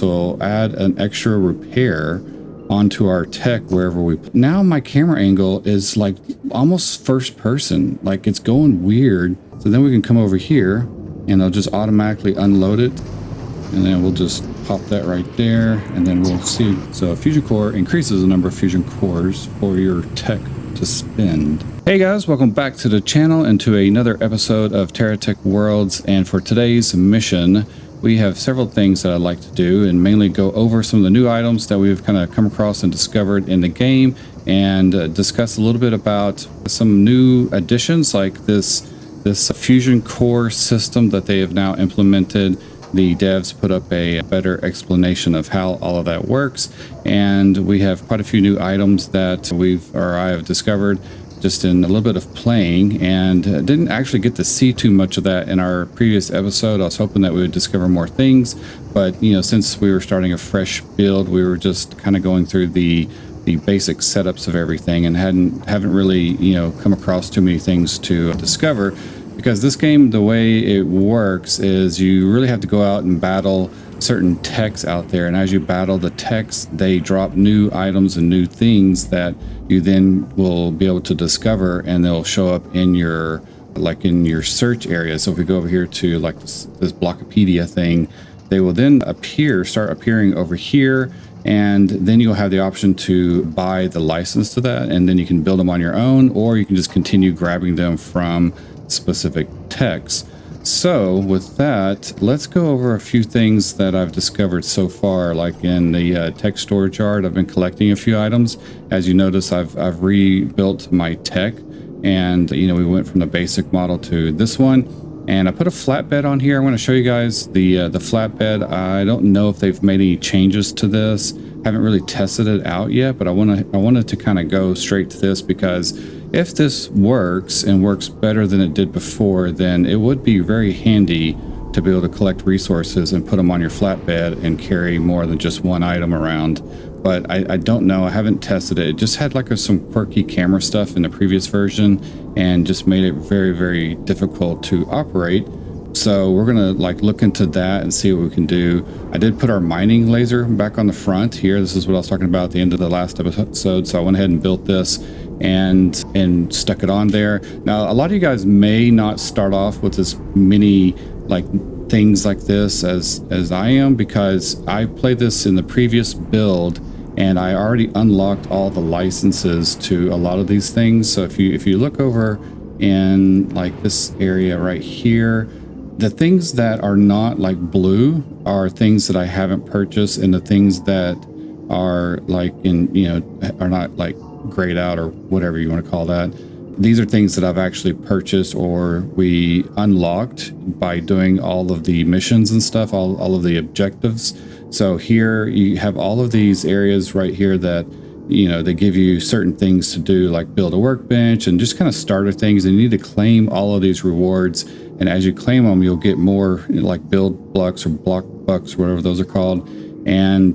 So we'll add an extra repair onto our tech wherever we now my camera angle is like almost first person, like it's going weird. So then we can come over here and they'll just automatically unload it, and then we'll just pop that right there, and then we'll see. So fusion core increases the number of fusion cores for your tech to spend. Hey guys, welcome back to the channel and to another episode of TerraTech Worlds. And for today's mission, we have several things that I'd like to do, and mainly go over some of the new items that we've kind of come across and discovered in the game, and discuss a little bit about some new additions like this fusion core system that they have now implemented. The devs put up a better explanation of how all of that works, and we have quite a few new items that I have discovered just in a little bit of playing, and didn't actually get to see too much of that in our previous episode. I was hoping that we would discover more things, but you know, since we were starting a fresh build, we were just kind of going through the basic setups of everything, and haven't really, you know, come across too many things to discover. Because this game, the way it works is you really have to go out and battle certain techs out there, and as you battle the techs, they drop new items and new things that you then will be able to discover, and they'll show up in your search area. So if we go over here to like this Blockopedia thing, they will then start appearing over here, and then you'll have the option to buy the license to that, and then you can build them on your own, or you can just continue grabbing them from specific techs. So with that, let's go over a few things that I've discovered so far. Like in the tech storage yard, I've been collecting a few items. As you notice, I've rebuilt my tech, and you know, we went from the basic model to this one, and I put a flatbed on here. I want to show you guys the flatbed. I don't know if they've made any changes to this. Haven't really tested it out yet, but I wanted to kind of go straight to this, because if this works and works better than it did before, then it would be very handy to be able to collect resources and put them on your flatbed and carry more than just one item around. But I don't know, I haven't tested it. It just had like some quirky camera stuff in the previous version, and just made it very, very difficult to operate. So we're gonna like look into that and see what we can do. I did put our mining laser back on the front here. This is what I was talking about at the end of the last episode. So I went ahead and built this and stuck it on there. Now, a lot of you guys may not start off with as many like things like this as I am, because I played this in the previous build and I already unlocked all the licenses to a lot of these things. So if you look over in like this area right here, the things that are not like blue are things that I haven't purchased, and the things that are like in, you know, are not like grayed out or whatever you want to call that, these are things that I've actually purchased or we unlocked by doing all of the missions and stuff, all of the objectives. So here you have all of these areas right here that, you know, they give you certain things to do, like build a workbench and just kind of starter things, and you need to claim all of these rewards. And as you claim them, you'll get more like build blocks or block bucks, whatever those are called,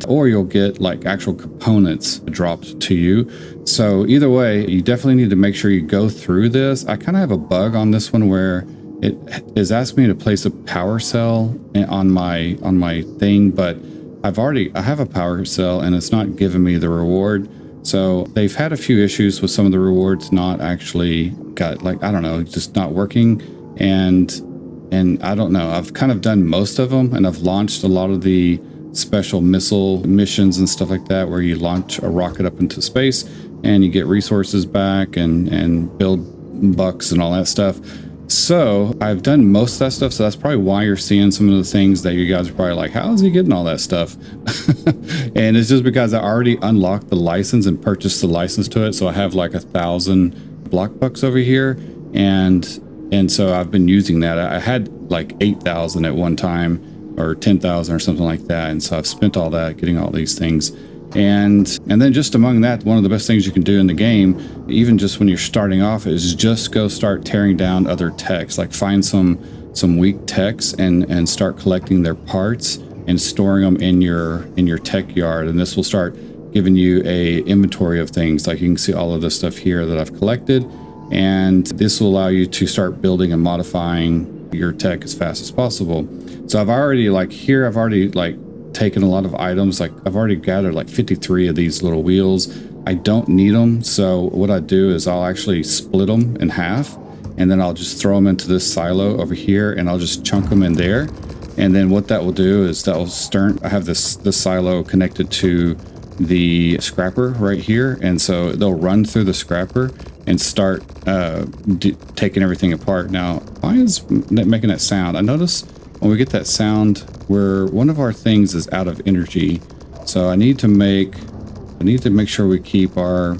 or you'll get like actual components dropped to you. So either way, you definitely need to make sure you go through this. I kind of have a bug on this one where it is asking me to place a power cell on my thing, but I have a power cell and it's not giving me the reward. So they've had a few issues with some of the rewards not actually got, like, I don't know, just not working. And I don't know, I've kind of done most of them, and I've launched a lot of the special missile missions and stuff like that, where you launch a rocket up into space and you get resources back and build bucks and all that stuff. So I've done most of that stuff, so that's probably why you're seeing some of the things that you guys are probably like, how is he getting all that stuff? And it's just because I already unlocked the license and purchased the license to it. So I have like 1,000 block bucks over here, and so I've been using that. I had like 8,000 at one time, or 10,000 or something like that, and so I've spent all that getting all these things. And then just among that, one of the best things you can do in the game, even just when you're starting off, is just go start tearing down other techs. Like find some weak techs and start collecting their parts and storing them in your tech yard. And this will start giving you a inventory of things. Like you can see all of this stuff here that I've collected, and this will allow you to start building and modifying your tech as fast as possible. So I've already taken a lot of items. Like I've already gathered like 53 of these little wheels. I don't need them. So what I do is I'll actually split them in half, and then I'll just throw them into this silo over here, and I'll just chunk them in there. And then what that will do is that will start, I have this silo connected to the scrapper right here. And so they'll run through the scrapper and start taking everything apart. Now, why is that making that sound? I notice when we get that sound where one of our things is out of energy. So I need to make sure we keep our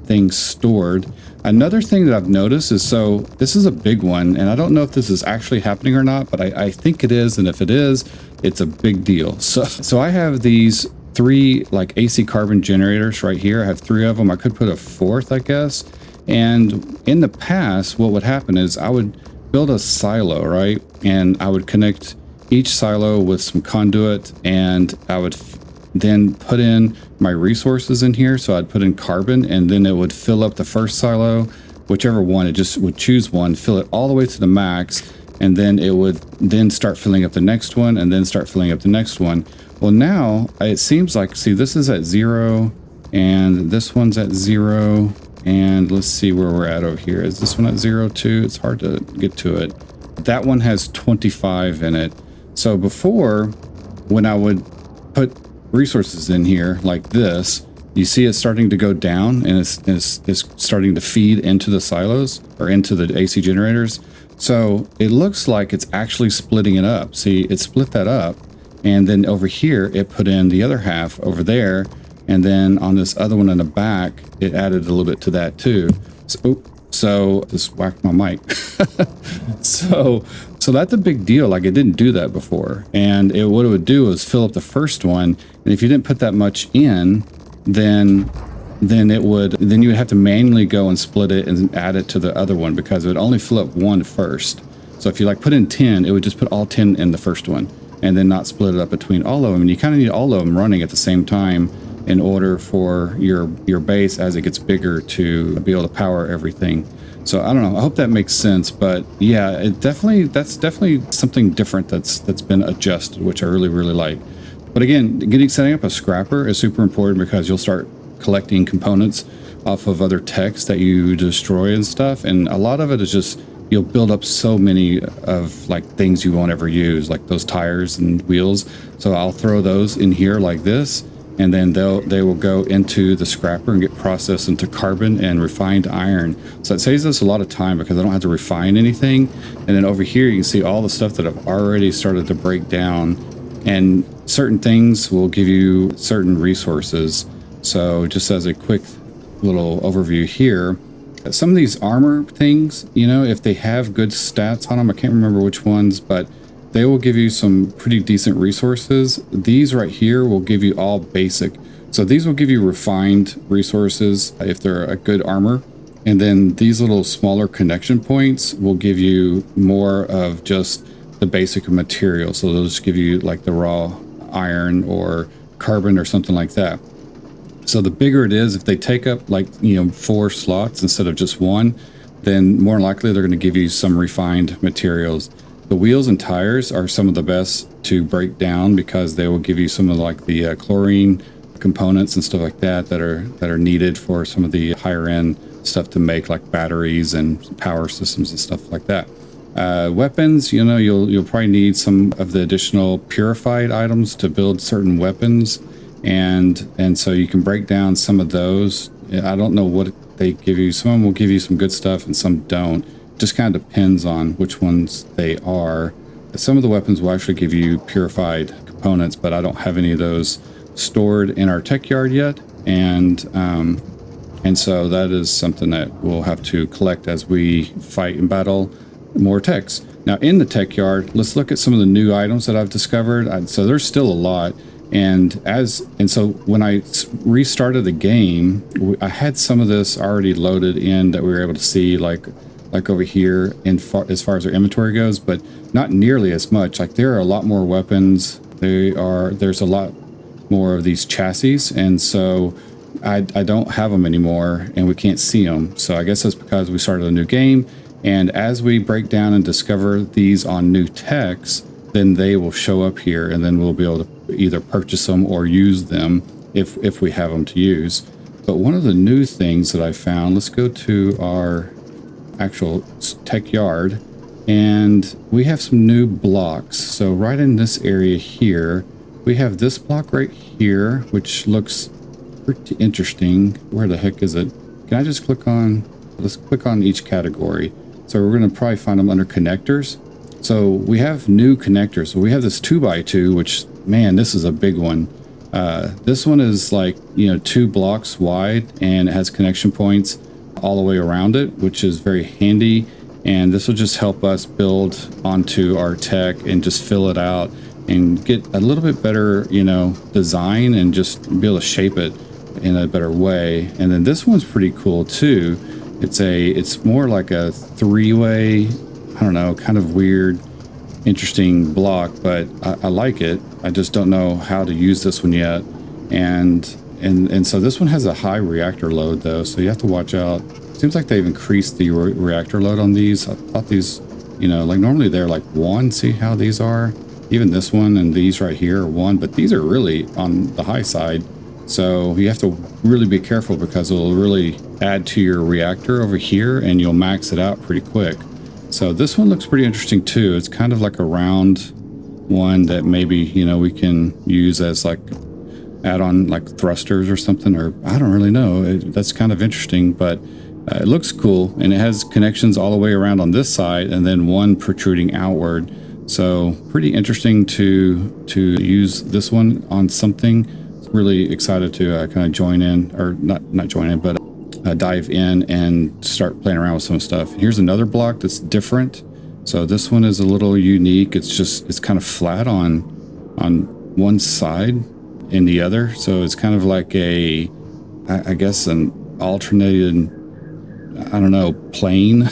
things stored. Another thing that I've noticed is, so this is a big one, and I don't know if this is actually happening or not, but I think it is, and if it is, it's a big deal. So I have these 3 like AC carbon generators right here. I have 3 of them. I could put a 4th, I guess. And in the past, what would happen is I would build a silo, right? And I would connect each silo with some conduit, and I would then put in my resources in here. So I'd put in carbon, and then it would fill up the first silo, whichever one, it just would choose one, fill it all the way to the max, and then it would then start filling up the next one, and then start filling up the next one. Well, now it seems like, see, this is at 0, and this one's at 0, and let's see where we're at over here. Is this one at 0 too? It's hard to get to it. That one has 25 in it. So before, when I would put resources in here like this, you see it's starting to go down, and it's starting to feed into the silos or into the AC generators. So it looks like it's actually splitting it up. See, it split that up, and then over here it put in the other half over there, and then on this other one in the back it added a little bit to that too. So just whacked my mic. So that's a big deal. Like, it didn't do that before. And what it would do is fill up the first one. And if you didn't put that much in, then you would have to manually go and split it and add it to the other one, because it would only fill up one first. So if you like put in 10, it would just put all 10 in the first one and then not split it up between all of them. And you kind of need all of them running at the same time in order for your base, as it gets bigger, to be able to power everything. So I don't know. I hope that makes sense. But yeah, that's definitely something different that's been adjusted, which I really, really like. But again, setting up a scrapper is super important, because you'll start collecting components off of other techs that you destroy and stuff. And a lot of it is just, you'll build up so many of like things you won't ever use, like those tires and wheels. So I'll throw those in here like this, and then they will go into the scrapper and get processed into carbon and refined iron. So it saves us a lot of time, because I don't have to refine anything. And then over here you can see all the stuff that I've already started to break down, and certain things will give you certain resources. So just as a quick little overview here, some of these armor things, if they have good stats on them, I can't remember which ones, but they will give you some pretty decent resources. These right here will give you all basic. So these will give you refined resources if they're a good armor. And then these little smaller connection points will give you more of just the basic material. So they'll just give you like the raw iron or carbon or something like that. So the bigger it is, if they take up like 4 slots instead of just 1, then more likely they're going to give you some refined materials. The wheels and tires are some of the best to break down, because they will give you some of like the chlorine components and stuff like that are needed for some of the higher end stuff to make, like batteries and power systems and stuff like that. Weapons, you'll probably need some of the additional purified items to build certain weapons, and so you can break down some of those. I don't know what they give you. Some of them will give you some good stuff and some don't. Just kind of depends on which ones they are. Some of the weapons will actually give you purified components, but I don't have any of those stored in our tech yard yet, and so that is something that we'll have to collect as we fight and battle more techs. Now in the tech yard, let's look at some of the new items that I've discovered. So there's still a lot, and so when I restarted the game, I had some of this already loaded in that we were able to see, like over here as far as our inventory goes, but not nearly as much. Like, there are a lot more weapons. There's a lot more of these chassis, and so I don't have them anymore, and we can't see them. So I guess that's because we started a new game, and as we break down and discover these on new techs, then they will show up here, and then we'll be able to either purchase them or use them if we have them to use. But one of the new things that I found, let's go to our actual tech yard, and we have some new blocks. So right in this area here, we have this block right here, which looks pretty interesting. Where the heck is it? Can I just click on, let's click on each category. So we're going to probably find them under connectors. So we have new connectors. So we have this 2x2, which, man, this is a big one. This one is like, 2 blocks wide, and it has connection points all the way around it, which is very handy. And this will just help us build onto our tech and just fill it out and get a little bit better, design, and just be able to shape it in a better way. And then this one's pretty cool too. It's more like a 3-way, I don't know, kind of weird, interesting block, but I like it. I just don't know how to use this one yet. And so this one has a high reactor load though, so you have to watch out. Seems like they've increased the reactor load on these. I thought these, like normally they're like 1. See how these are? Even this one and these right here are 1, but these are really on the high side. So you have to really be careful, because it'll really add to your reactor over here and you'll max it out pretty quick. So this one looks pretty interesting too. It's kind of like a round one that maybe, we can use as like add on like thrusters or something, or I don't really know. That's kind of interesting, but it looks cool, and it has connections all the way around on this side and then one protruding outward. So pretty interesting to use this one on something. Really excited to kind of join in, or not join in, but dive in and start playing around with some stuff. Here's another block that's different. So this one is a little unique. It's kind of flat on one side and the other. So it's kind of like I guess an alternated, I don't know, plane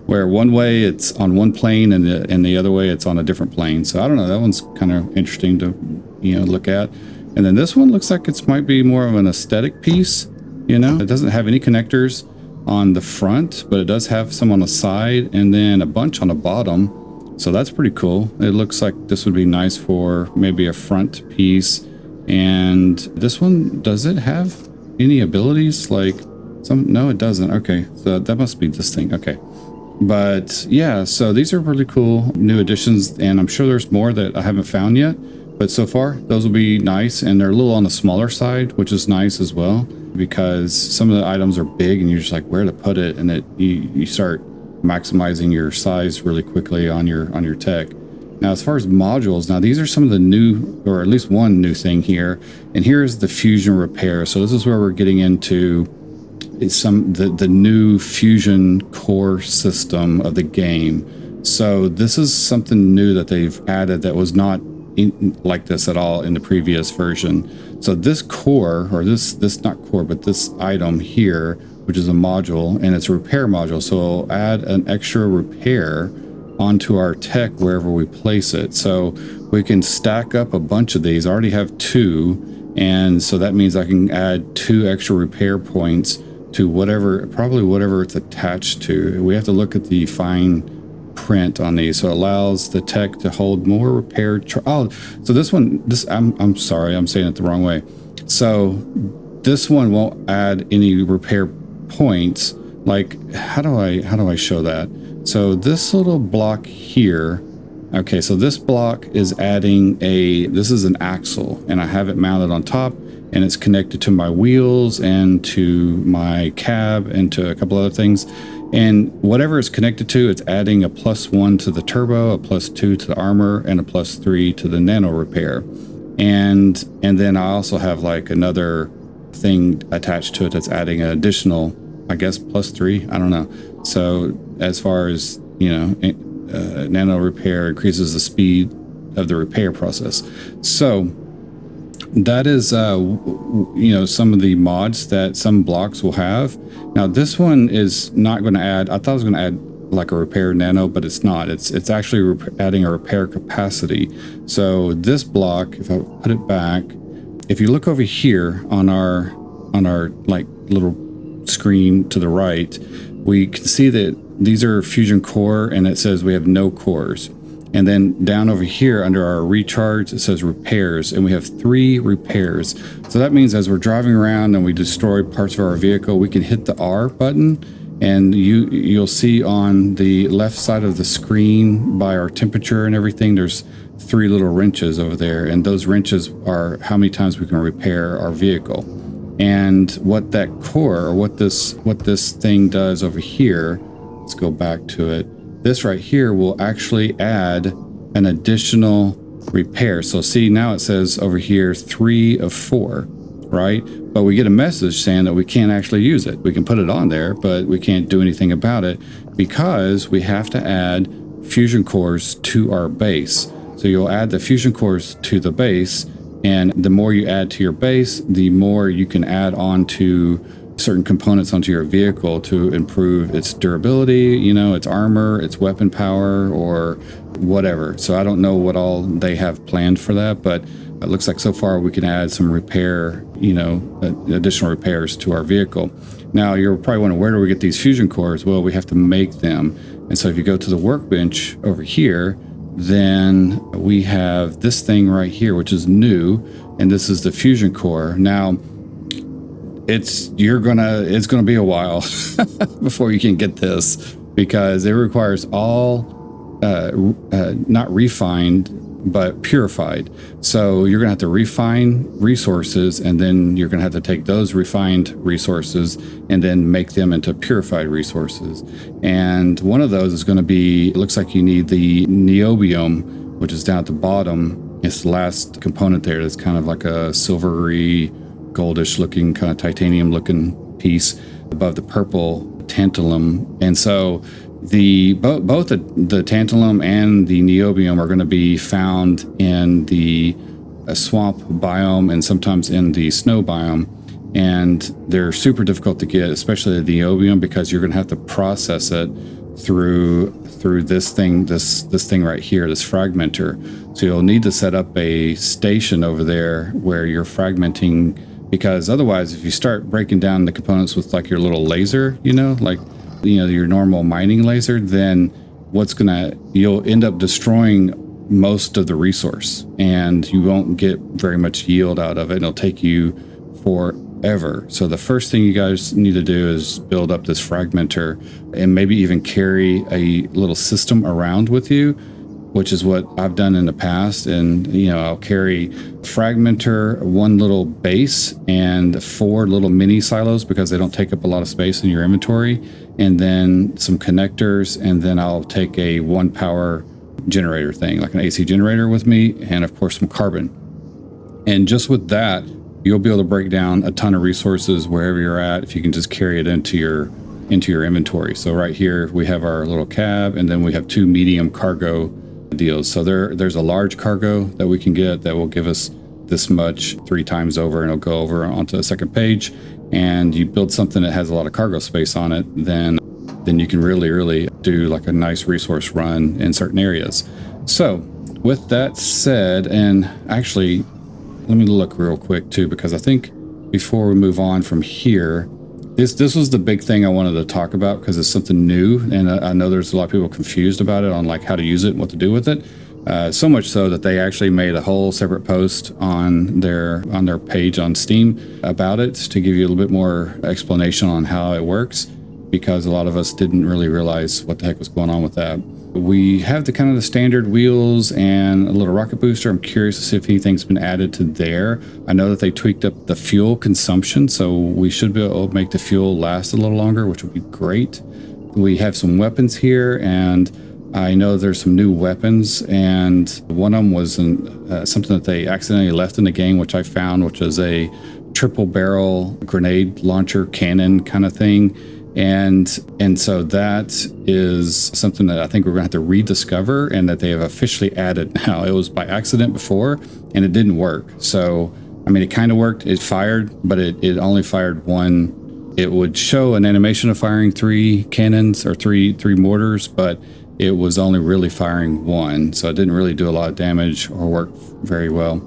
where one way it's on one plane and the other way it's on a different plane. So I don't know, that one's kind of interesting to look at. And then this one looks like it might be more of an aesthetic piece. It doesn't have any connectors on the front, but it does have some on the side and then a bunch on the bottom. So that's pretty cool. It looks like this would be nice for maybe a front piece. And this one, does it have any abilities? Like no, it doesn't. Okay, so that must be this thing. Okay. But yeah, so these are really cool new additions, and I'm sure there's more that I haven't found yet. But so far, those will be nice, and they're a little on the smaller side, which is nice as well, because some of the items are big, and you're just like, where to put it, and you start maximizing your size really quickly on your tech. Now, as far as modules, now these are some of the new, or at least one new thing here, and here's the fusion repair. So this is where we're getting into the new fusion core system of the game. So this is something new that they've added that was not like this at all in the previous version. So this core, or this not core, but this item here, which is a module, and it's a repair module. So it'll add an extra repair onto our tech wherever we place it. So we can stack up a bunch of these. I already have 2, and so that means I can add 2 extra repair points to probably whatever it's attached to. We have to look at the fine print on these. So it allows the tech to hold more repair. So this one, I'm sorry, I'm saying it the wrong way. So this one won't add any repair points. Like, how do I show that? So this little block here, okay, so this block is adding this is an axle, and I have it mounted on top, and it's connected to my wheels and to my cab and to a couple other things. And whatever it's connected to, it's adding a +1 to the turbo, a +2 to the armor, and a +3 to the nano repair. And then I also have like another thing attached to it that's adding an additional, I guess, +3. I don't know. So as far as, nano repair increases the speed of the repair process. So that is, some of the mods that some blocks will have. Now this one is not going to add, I thought it was going to add like a repair nano, but it's not. It's actually adding a repair capacity. So this block, if I put it back, if you look over here on our like little screen to the right, we can see that these are fusion core, and it says we have no cores. And then down over here under our recharge, it says repairs, and we have 3 repairs. So that means as we're driving around and we destroy parts of our vehicle, we can hit the R button, and you'll see on the left side of the screen by our temperature and everything, there's 3 little wrenches over there, and those wrenches are how many times we can repair our vehicle. And what that core, or what this thing does over here, let's go back to it. This right here will actually add an additional repair. So see, now it says over here 3 of 4, right? But we get a message saying that we can't actually use it. We can put it on there, but we can't do anything about it because we have to add fusion cores to our base. So you'll add the fusion cores to the base, and the more you add to your base, the more you can add on to certain components onto your vehicle to improve its durability, you know, its armor, its weapon power, or whatever. So I don't know what all they have planned for that, but it looks like so far we can add some repair, you know, additional repairs to our vehicle. Now you're probably wondering, where do we get these fusion cores? Well, we have to make them. And so if you go to the workbench over here, then we have this thing right here, which is new, and this is the fusion core. Now it's gonna be a while before you can get this, because it requires all not refined but purified. So you're gonna have to refine resources, and then you're gonna have to take those refined resources and then make them into purified resources. And one of those is gonna be, it looks like you need the niobium, which is down at the bottom. It's the last component there. That's kind of like a silvery, goldish looking, kind of titanium looking piece above the purple tantalum. And so both the tantalum and the niobium are going to be found in the swamp biome and sometimes in the snow biome, and they're super difficult to get, especially the niobium, because you're going to have to process it through this thing right here, this fragmenter. So you'll need to set up a station over there where you're fragmenting, because otherwise if you start breaking down the components with like your little laser, you know, like, you know, your normal mining laser, then you'll end up destroying most of the resource, and you won't get very much yield out of it. It'll take you forever. So the first thing you guys need to do is build up this fragmenter, and maybe even carry a little system around with you, which is what I've done in the past. And, you know, I'll carry fragmenter, 1 little base, and 4 little mini silos, because they don't take up a lot of space in your inventory, and then some connectors, and then I'll take a 1 power generator thing, like an AC generator with me, and of course some carbon. And just with that, you'll be able to break down a ton of resources wherever you're at, if you can just carry it into your inventory. So right here we have our little cab, and then we have 2 medium cargo deals. So there's a large cargo that we can get that will give us this much 3 times over, and it'll go over onto the second page. And you build something that has a lot of cargo space on it, then you can really do like a nice resource run in certain areas. So with that said, and actually let me look real quick too, because I think before we move on from here, this was the big thing I wanted to talk about, because it's something new, and I know there's a lot of people confused about it on like how to use it and what to do with it. So much so that they actually made a whole separate post on their page on Steam about it, to give you a little bit more explanation on how it works, because a lot of us didn't really realize what the heck was going on with that. We have the kind of the standard wheels and a little rocket booster. I'm curious to see if anything's been added to there. I know that they tweaked up the fuel consumption, so we should be able to make the fuel last a little longer, which would be great. We have some weapons here, and I know there's some new weapons, and one of them was something that they accidentally left in the game, which I found, which is a triple barrel grenade launcher cannon kind of thing. And so that is something that I think we're gonna have to rediscover, and that they have officially added now. It was by accident before, and it didn't work. So, I mean, it kind of worked. It fired, but it only fired 1. It would show an animation of firing 3 cannons or three mortars, but it was only really firing 1. So it didn't really do a lot of damage or work very well.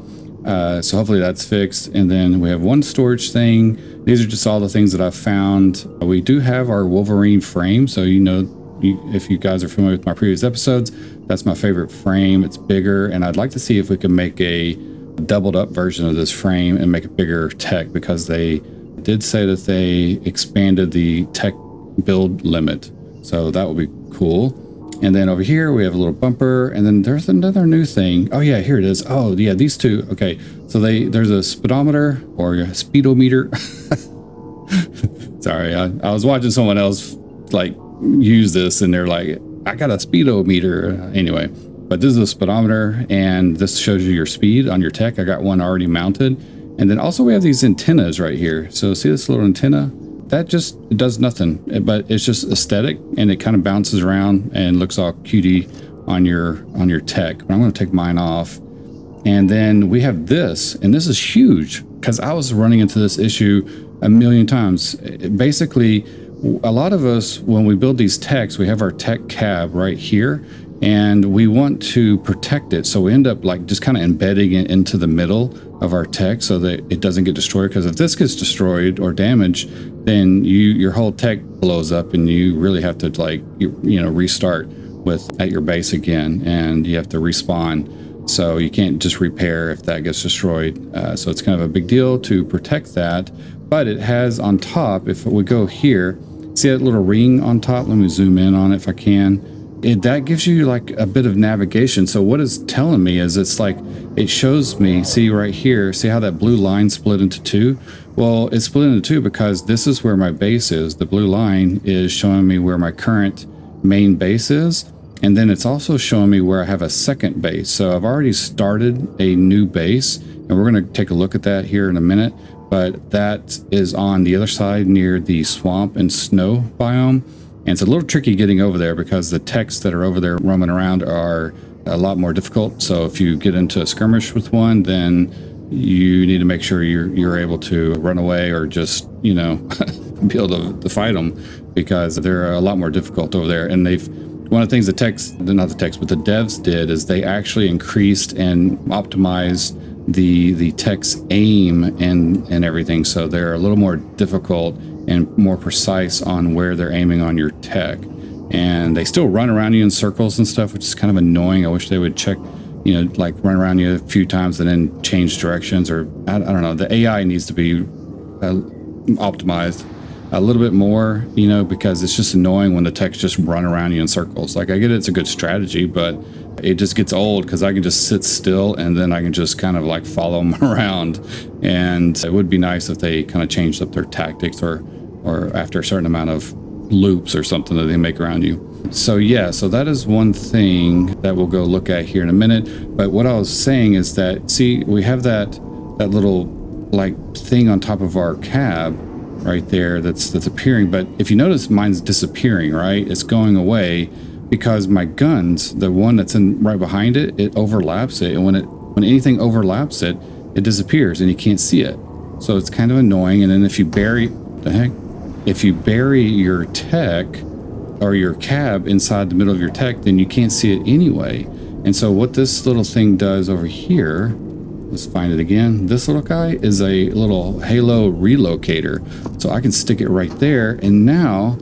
So hopefully that's fixed. And then we have 1 storage thing. These are just all the things that I've found. We do have our Wolverine frame, so you know if you guys are familiar with my previous episodes, that's my favorite frame. It's bigger, and I'd like to see if we can make a doubled up version of this frame and make a bigger tech, because they did say that they expanded the tech build limit. So that would be cool. And then over here we have a little bumper, and then there's another new thing. Oh yeah, here it is. Oh yeah, these two. Okay, so there's a speedometer or a speedometer. Sorry, I was watching someone else like use this, and they're like, I got a speedometer. Anyway, but this is a speedometer, and this shows you your speed on your tech. I got one already mounted. And then also we have these antennas right here. So see this little antenna? That just, it does nothing, but it's just aesthetic, and it kind of bounces around and looks all cutie on your tech. But I'm going to take mine off. And then we have this, and this is huge because I was running into this issue a million times. Basically, a lot of us, when we build these techs, we have our tech cab right here, and we want to protect it. So we end up like just kind of embedding it into the middle of our tech so that it doesn't get destroyed. Because if this gets destroyed or damaged, then your whole tech blows up, and you really have to like restart at your base again, and you have to respawn. So you can't just repair if that gets destroyed. So it's kind of a big deal to protect that. But it has on top, if we go here, see that little ring on top? Let me zoom in on it if I can. That gives you like a bit of navigation. So what it's telling me is it's like, it shows me, see right here, see how that blue line split into two? Well, it's split into two because this is where my base is. The blue line is showing me where my current main base is. And then it's also showing me where I have a second base. So I've already started a new base, and we're going to take a look at that here in a minute. But that is on the other side near the swamp and snow biome. And it's a little tricky getting over there because the techs that are over there roaming around are a lot more difficult. So if you get into a skirmish with one, then you need to make sure you're able to run away or just, be able to fight them, because they're a lot more difficult over there. And one of the things the devs did is they actually increased and optimized the tech's aim and everything, so they're a little more difficult and more precise on where they're aiming on your tech. And they still run around you in circles and stuff, which is kind of annoying. I wish they would check, like run around you a few times and then change directions, or I don't know. The AI needs to be optimized a little bit more, because it's just annoying when the techs just run around you in circles. Like, I get it's a good strategy, but it just gets old because I can just sit still and then I can just kind of like follow them around. And it would be nice if they kind of changed up their tactics, or after a certain amount of loops or something that they make around you. So yeah, so that is one thing that we'll go look at here in a minute. But what I was saying is that, see, we have that little like thing on top of our cab right there that's appearing. But if you notice, mine's disappearing, right? It's going away because my guns, the one that's in right behind it, it overlaps it. And when anything overlaps it, it disappears and you can't see it. So it's kind of annoying. And then if you bury your tech or your cab inside the middle of your tech, then you can't see it anyway. And so what this little thing does over here, let's find it again. This little guy is a little halo relocator. So I can stick it right there, and now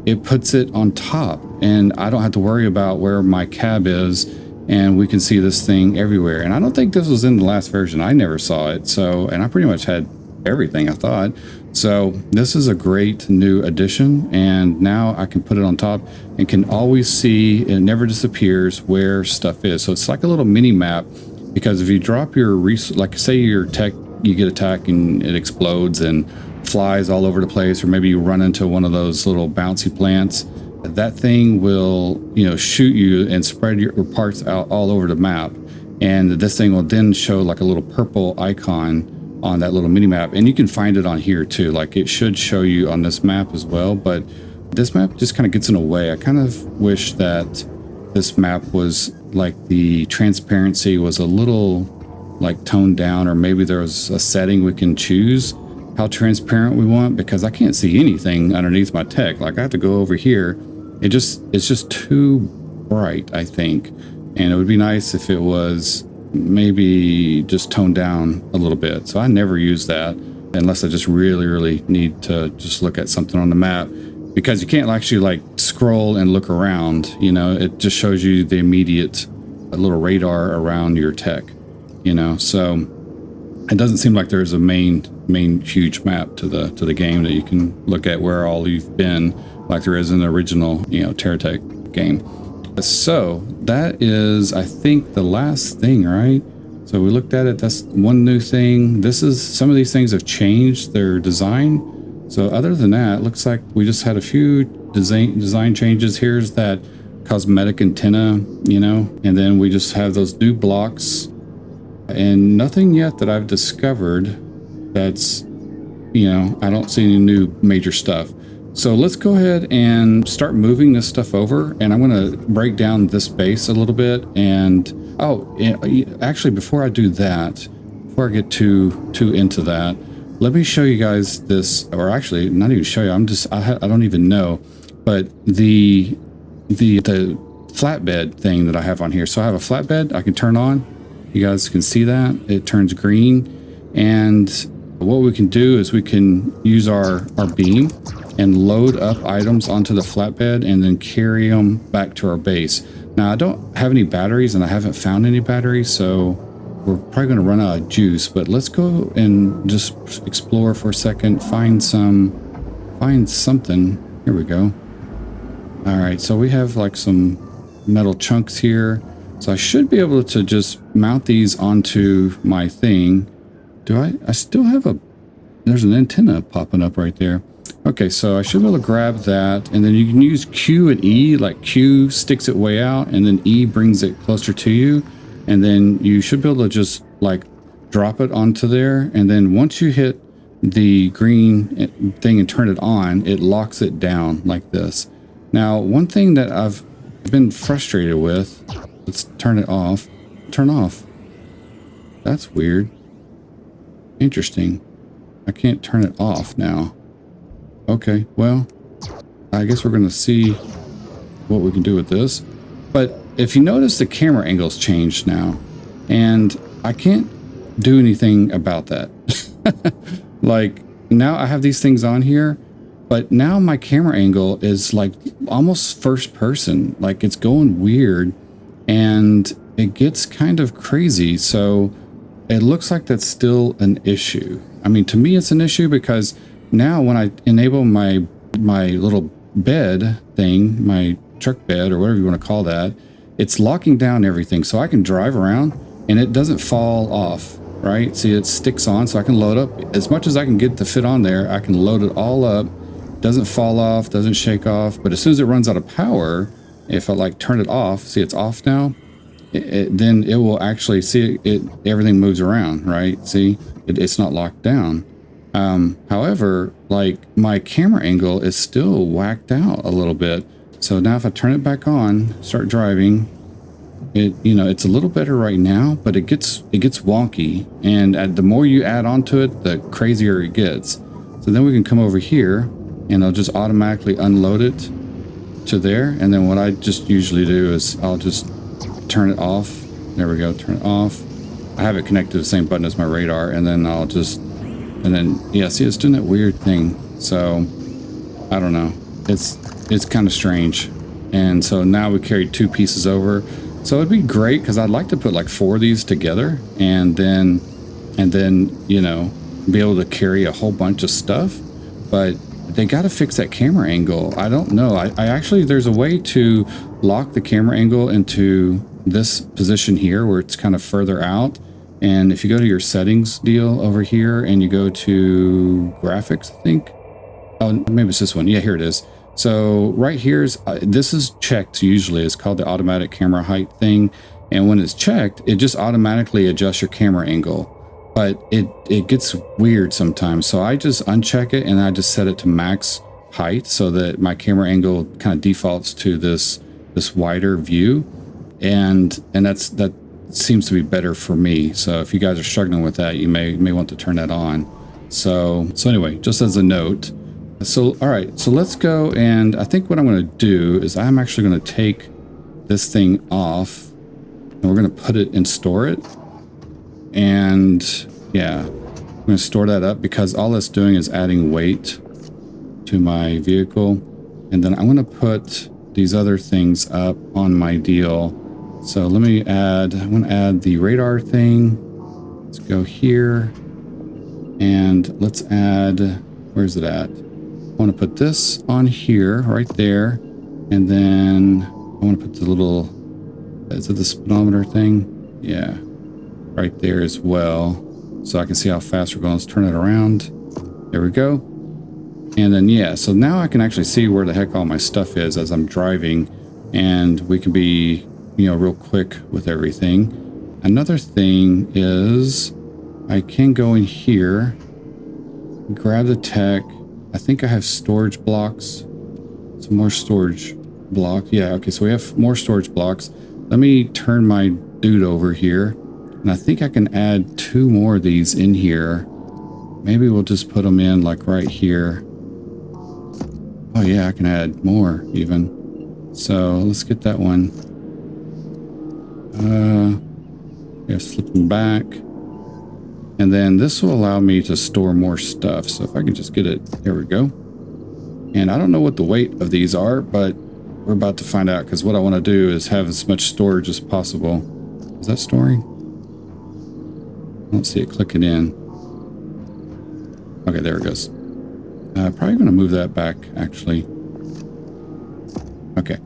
it puts it on top, and I don't have to worry about where my cab is, and we can see this thing everywhere. And I don't think this was in the last version. I never saw it. So, and I pretty much had everything, I thought. So this is a great new addition, and now I can put it on top and can always see, it never disappears, where stuff is. So it's like a little mini map, because if you drop your like say your tech, you get attacked and it explodes and flies all over the place, or maybe you run into one of those little bouncy plants, that thing will shoot you and spread your parts out all over the map. And this thing will then show like a little purple icon on that little mini map, and you can find it on here too. Like, it should show you on this map as well, but this map just kind of gets in the way. I kind of wish that this map was like, the transparency was a little like toned down, or maybe there was a setting we can choose how transparent we want, because I can't see anything underneath my tech. Like, I have to go over here. It's just too bright, I think. And it would be nice if it was maybe just toned down a little bit. So I never use that unless I just really need to just look at something on the map. because you can't actually like scroll and look around, you know, it just shows you the immediate little radar around your tech, you know, so it doesn't seem like there's a main huge map to the game that you can look at where all you've been like there is in the original, you know, TerraTech game. So that is, I think, the last thing, right? So we looked at it. That's one new thing. This is, some of these things have changed their design. So other than that, it looks like we just had a few design changes. Here's that cosmetic antenna, you know, and then we just have those new blocks and nothing yet that I've discovered that's, you know, I don't see any new major stuff. So let's go ahead and start moving this stuff over, and I'm going to break down this base a little bit. And actually, before I do that, before I get too into that, let me show you guys this, or actually not even show you, I don't even know, but the flatbed thing that I have on here. So I have a flatbed I can turn on. You guys can see that it turns green, and what we can do is we can use our beam and load up items onto the flatbed and then carry them back to our base. Now I don't have any batteries and I haven't found any batteries, so we're probably going to run out of juice, but let's go and just explore for a second, find something. Here we go. All right, so we have like some metal chunks here, so I should be able to just mount these onto my thing. I still have there's an antenna popping up right there. Okay, so I should be able to grab that, and then you can use Q and E, like Q sticks it way out, and then E brings it closer to you, and then you should be able to just like drop it onto there, and then once you hit the green thing and turn it on, it locks it down like this. Now, one thing that I've been frustrated with, let's turn it off. Turn off. That's weird. Interesting. I can't turn it off now. Okay, well, I guess we're going to see what we can do with this. But if you notice, the camera angle's changed now, and I can't do anything about that. Like, now I have these things on here, but now my camera angle is like almost first person. Like, it's going weird, and it gets kind of crazy. So it looks like that's still an issue. I mean, to me, it's an issue because now when I enable my little bed thing, my truck bed or whatever you want to call that, it's locking down everything. So I can drive around and it doesn't fall off, right? See, it sticks on, so I can load up as much as I can get to fit on there. I can load it all up. Doesn't fall off, doesn't shake off. But as soon as it runs out of power, if I like turn it off, see it's off now, then it will actually see everything moves around, right? See, it's not locked down. However, like my camera angle is still whacked out a little bit. So now if I turn it back on, start driving, it's a little better right now, but it gets wonky. And the more you add onto it, the crazier it gets. So then we can come over here and I'll just automatically unload it to there. And then what I just usually do is I'll just turn it off. There we go, turn it off. I have it connected to the same button as my radar, and then I'll just, and then, yeah, see, it's doing that weird thing. So, I don't know. It's kind of strange. And so now we carry two pieces over. So it'd be great, because I'd like to put like 4 of these together, and then, you know, be able to carry a whole bunch of stuff. But they got to fix that camera angle. I don't know. I actually, there's a way to lock the camera angle into this position here where it's kind of further out. And if you go to your settings deal over here and you go to graphics, I think, oh, maybe it's this one. Yeah, here it is. So right here's, this is checked usually. It's called the automatic camera height thing. And when it's checked, it just automatically adjusts your camera angle. But it gets weird sometimes. So I just uncheck it and I just set it to max height so that my camera angle kind of defaults to this wider view. And that seems to be better for me. So if you guys are struggling with that, you may want to turn that on. So anyway, just as a note. So, all right, so let's go. And I think what I'm going to do is I'm actually going to take this thing off and we're going to put it and store it. And yeah, I'm going to store that up because all it's doing is adding weight to my vehicle. And then I'm going to put these other things up on my deal. So let me add, I'm going to add the radar thing. Let's go here. And let's add, where's it at? I want to put this on here, right there. And then I want to put the little, is it the speedometer thing? Yeah, right there as well. So I can see how fast we're going. Let's turn it around. There we go. And then, yeah, so now I can actually see where the heck all my stuff is as I'm driving. And we can be, you know, real quick with everything. Another thing is I can go in here, grab the tech. I think I have storage blocks. Some more storage block. Yeah, okay, so we have more storage blocks. Let me turn my dude over here. And I think I can add 2 more of these in here. Maybe we'll just put them in like right here. Oh yeah, I can add more even. So let's get that one. Yeah, slipping back. And then this will allow me to store more stuff. So if I can just get it, there we go. And I don't know what the weight of these are, but we're about to find out, because what I want to do is have as much storage as possible. Is that storing? I don't see it clicking in. Okay, there it goes. Probably going to move that back, actually. Okay.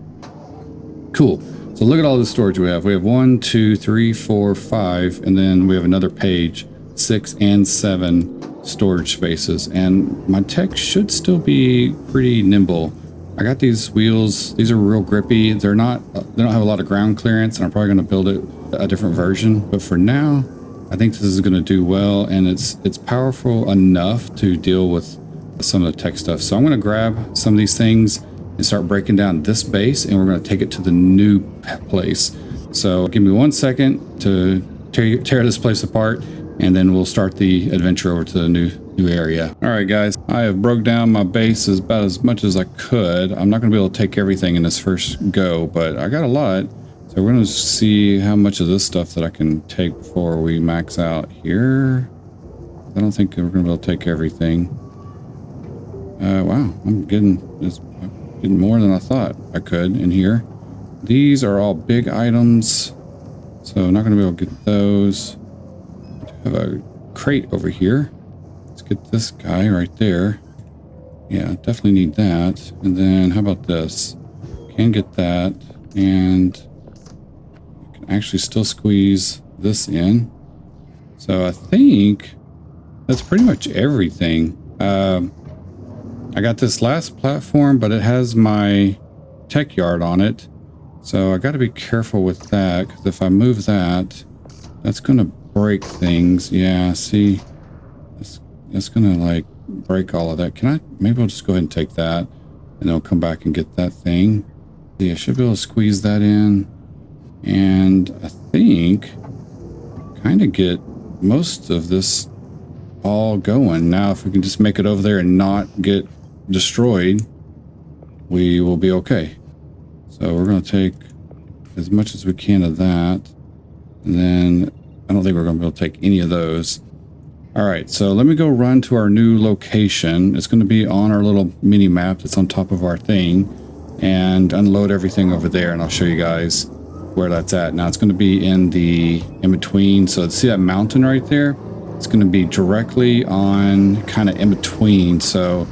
Cool. So look at all the storage we have. We have 1, 2, 3, 4, 5, and then we have another page, 6 and 7 storage spaces. And my tech should still be pretty nimble. I got these wheels. These are real grippy. They don't have a lot of ground clearance, and I'm probably going to build it a different version. But for now, I think this is going to do well, and it's powerful enough to deal with some of the tech stuff. So I'm going to grab some of these things and start breaking down this base, and we're going to take it to the new place. So give me 1 second to tear this place apart, and then we'll start the adventure over to the new area. All right, guys, I have broke down my base about as much as I could. I'm not going to be able to take everything in this first go, but I got a lot. So we're going to see how much of this stuff that I can take before we max out here. I don't think we're going to be able to take everything. Wow, I'm getting more than I thought I could in here. These are all big items, so I'm not going to be able to get those. I have a crate over here. Let's get this guy right there. Yeah, definitely need that. And then how about this? Can get that, and I can actually still squeeze this in. So I think that's pretty much everything. I got this last platform, but it has my tech yard on it. So I got to be careful with that, because if I move that, that's going to break things. Yeah, see, that's going to like break all of that. Can I, maybe I'll just go ahead and take that, and then I'll come back and get that thing. Yeah, I should be able to squeeze that in. And I think kind of get most of this all going. Now, if we can just make it over there and not get destroyed, we will be okay. So we're going to take as much as we can of that, and then I don't think we're going to be able to take any of those. All right, so let me go run to our new location. It's going to be on our little mini map that's on top of our thing, and unload everything over there, and I'll show you guys where that's at. Now it's going to be in between. So see that mountain right there? It's going to be directly on, kind of in between. So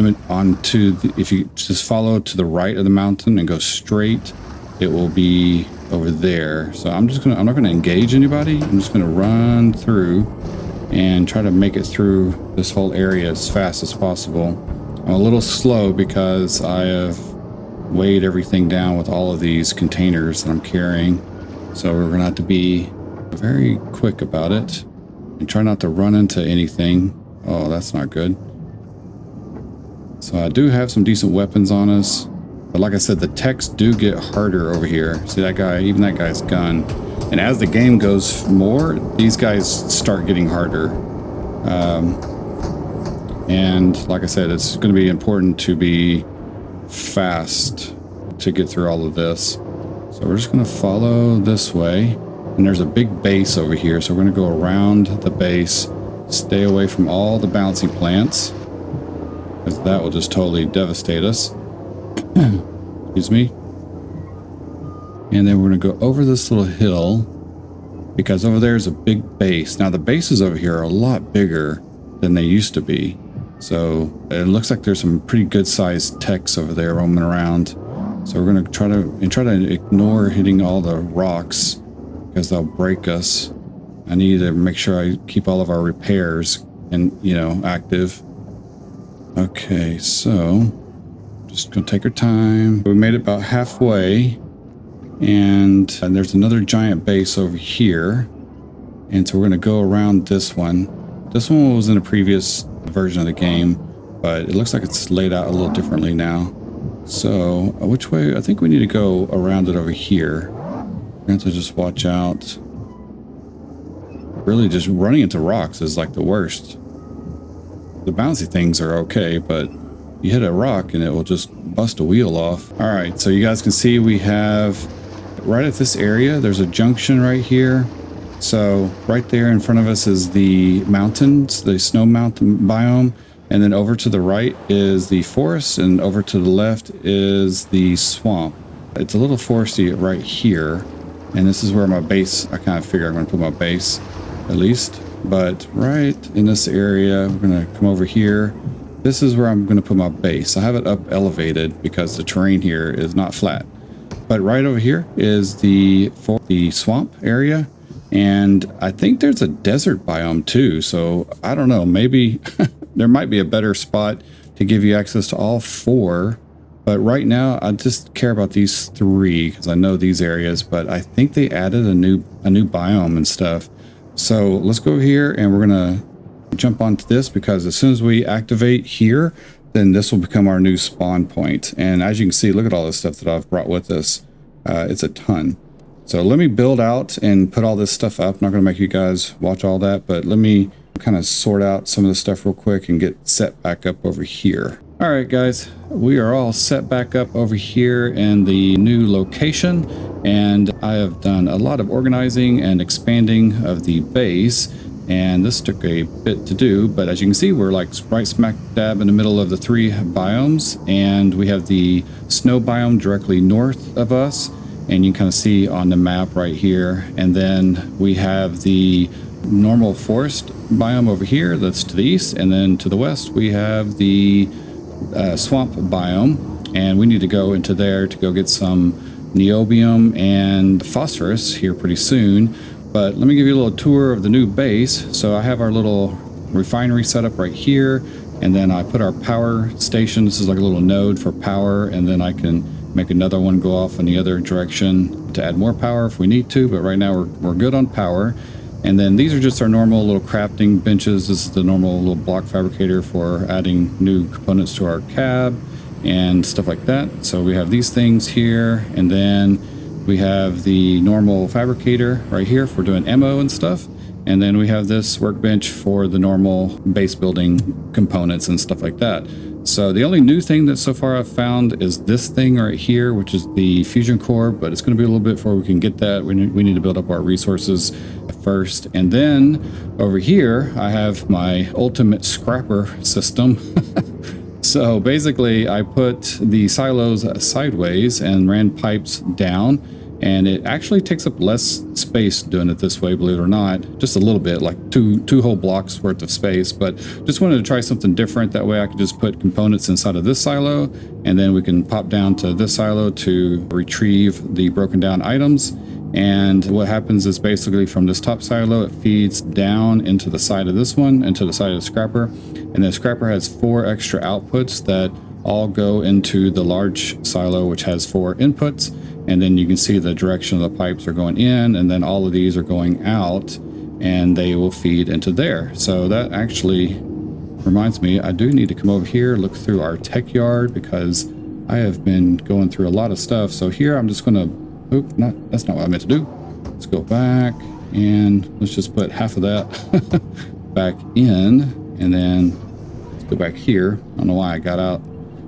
if you just follow to the right of the mountain and go straight, it will be over there. So I'm not going to engage anybody. I'm just going to run through and try to make it through this whole area as fast as possible. I'm a little slow because I have weighed everything down with all of these containers that I'm carrying. So we're going to have to be very quick about it and try not to run into anything. Oh, that's not good. So I do have some decent weapons on us, but like I said, the techs do get harder over here. See that guy, even that guy's gun. And as the game goes more, these guys start getting harder. And like I said, it's going to be important to be fast to get through all of this. So we're just going to follow this way. And there's a big base over here, so we're going to go around the base, stay away from all the bouncing plants, because that will just totally devastate us. Excuse me. And then we're going to go over this little hill because over there is a big base. Now the bases over here are a lot bigger than they used to be. So it looks like there's some pretty good sized techs over there roaming around. So we're going to try to ignore hitting all the rocks because they'll break us. I need to make sure I keep all of our repairs and, you know, active. Okay, so just gonna take our time. We made it about halfway, and there's another giant base over here. And so we're gonna go around this one. This one was in a previous version of the game, but it looks like it's laid out a little differently now. So which way? I think we need to go around it over here. We're gonna have to just watch out. Really, just running into rocks is like the worst. The bouncy things are okay, but you hit a rock and it will just bust a wheel off. All right, so you guys can see we have right at this area, there's a junction right here. So right there in front of us is the mountains, the snow mountain biome. And then over to the right is the forest, and over to the left is the swamp. It's a little foresty right here. And this is where my base, I kind of figure I'm going to put my base at least. But right in this area, we're going to come over here. This is where I'm going to put my base. I have it up elevated because the terrain here is not flat. But right over here is the swamp area. And I think there's a desert biome too. So I don't know, maybe there might be a better spot to give you access to all four. But right now, I just care about these three because I know these areas. But I think they added a new biome and stuff. So let's go here and we're going to jump onto this because as soon as we activate here, then this will become our new spawn point. And as you can see, look at all this stuff that I've brought with us. It's a ton. So let me build out and put all this stuff up. I'm not going to make you guys watch all that, but let me kind of sort out some of the stuff real quick and get set back up over here. All right, guys, we are all set back up over here in the new location, and I have done a lot of organizing and expanding of the base, and this took a bit to do, but as you can see, we're like right smack dab in the middle of the three biomes, and we have the snow biome directly north of us, and you can kind of see on the map right here, and then we have the normal forest biome over here that's to the east, and then to the west we have the swamp biome, and we need to go into there to go get some niobium and phosphorus here pretty soon. But let me give you a little tour of the new base. So I have our little refinery set up right here, and then I put our power station. This is like a little node for power, and then I can make another one go off in the other direction to add more power if we need to, but right now we're good on power. And then these are just our normal little crafting benches. This is the normal little block fabricator for adding new components to our cab and stuff like that. So we have these things here, and then we have the normal fabricator right here for doing ammo and stuff. And then we have this workbench for the normal base building components and stuff like that. So the only new thing that so far I've found is this thing right here, which is the fusion core, but it's going to be a little bit before we can get that. We need to build up our resources first. And then over here, I have my ultimate scrapper system. So basically I put the silos sideways and ran pipes down, and it actually takes up less space doing it this way, believe it or not. Just a little bit, like two whole blocks worth of space, but just wanted to try something different. That way I could just put components inside of this silo, and then we can pop down to this silo to retrieve the broken down items. And what happens is basically from this top silo, it feeds down into the side of this one, into the side of the scrapper. And the scrapper has 4 extra outputs that all go into the large silo, which has 4 inputs. And then you can see the direction of the pipes are going in, and then all of these are going out, and they will feed into there. So that actually reminds me, I do need to come over here, look through our tech yard, because I have been going through a lot of stuff. So here I'm just going to, that's not what I meant to do. Let's go back, and let's just put half of that back in, and then let's go back here. I don't know why I got out.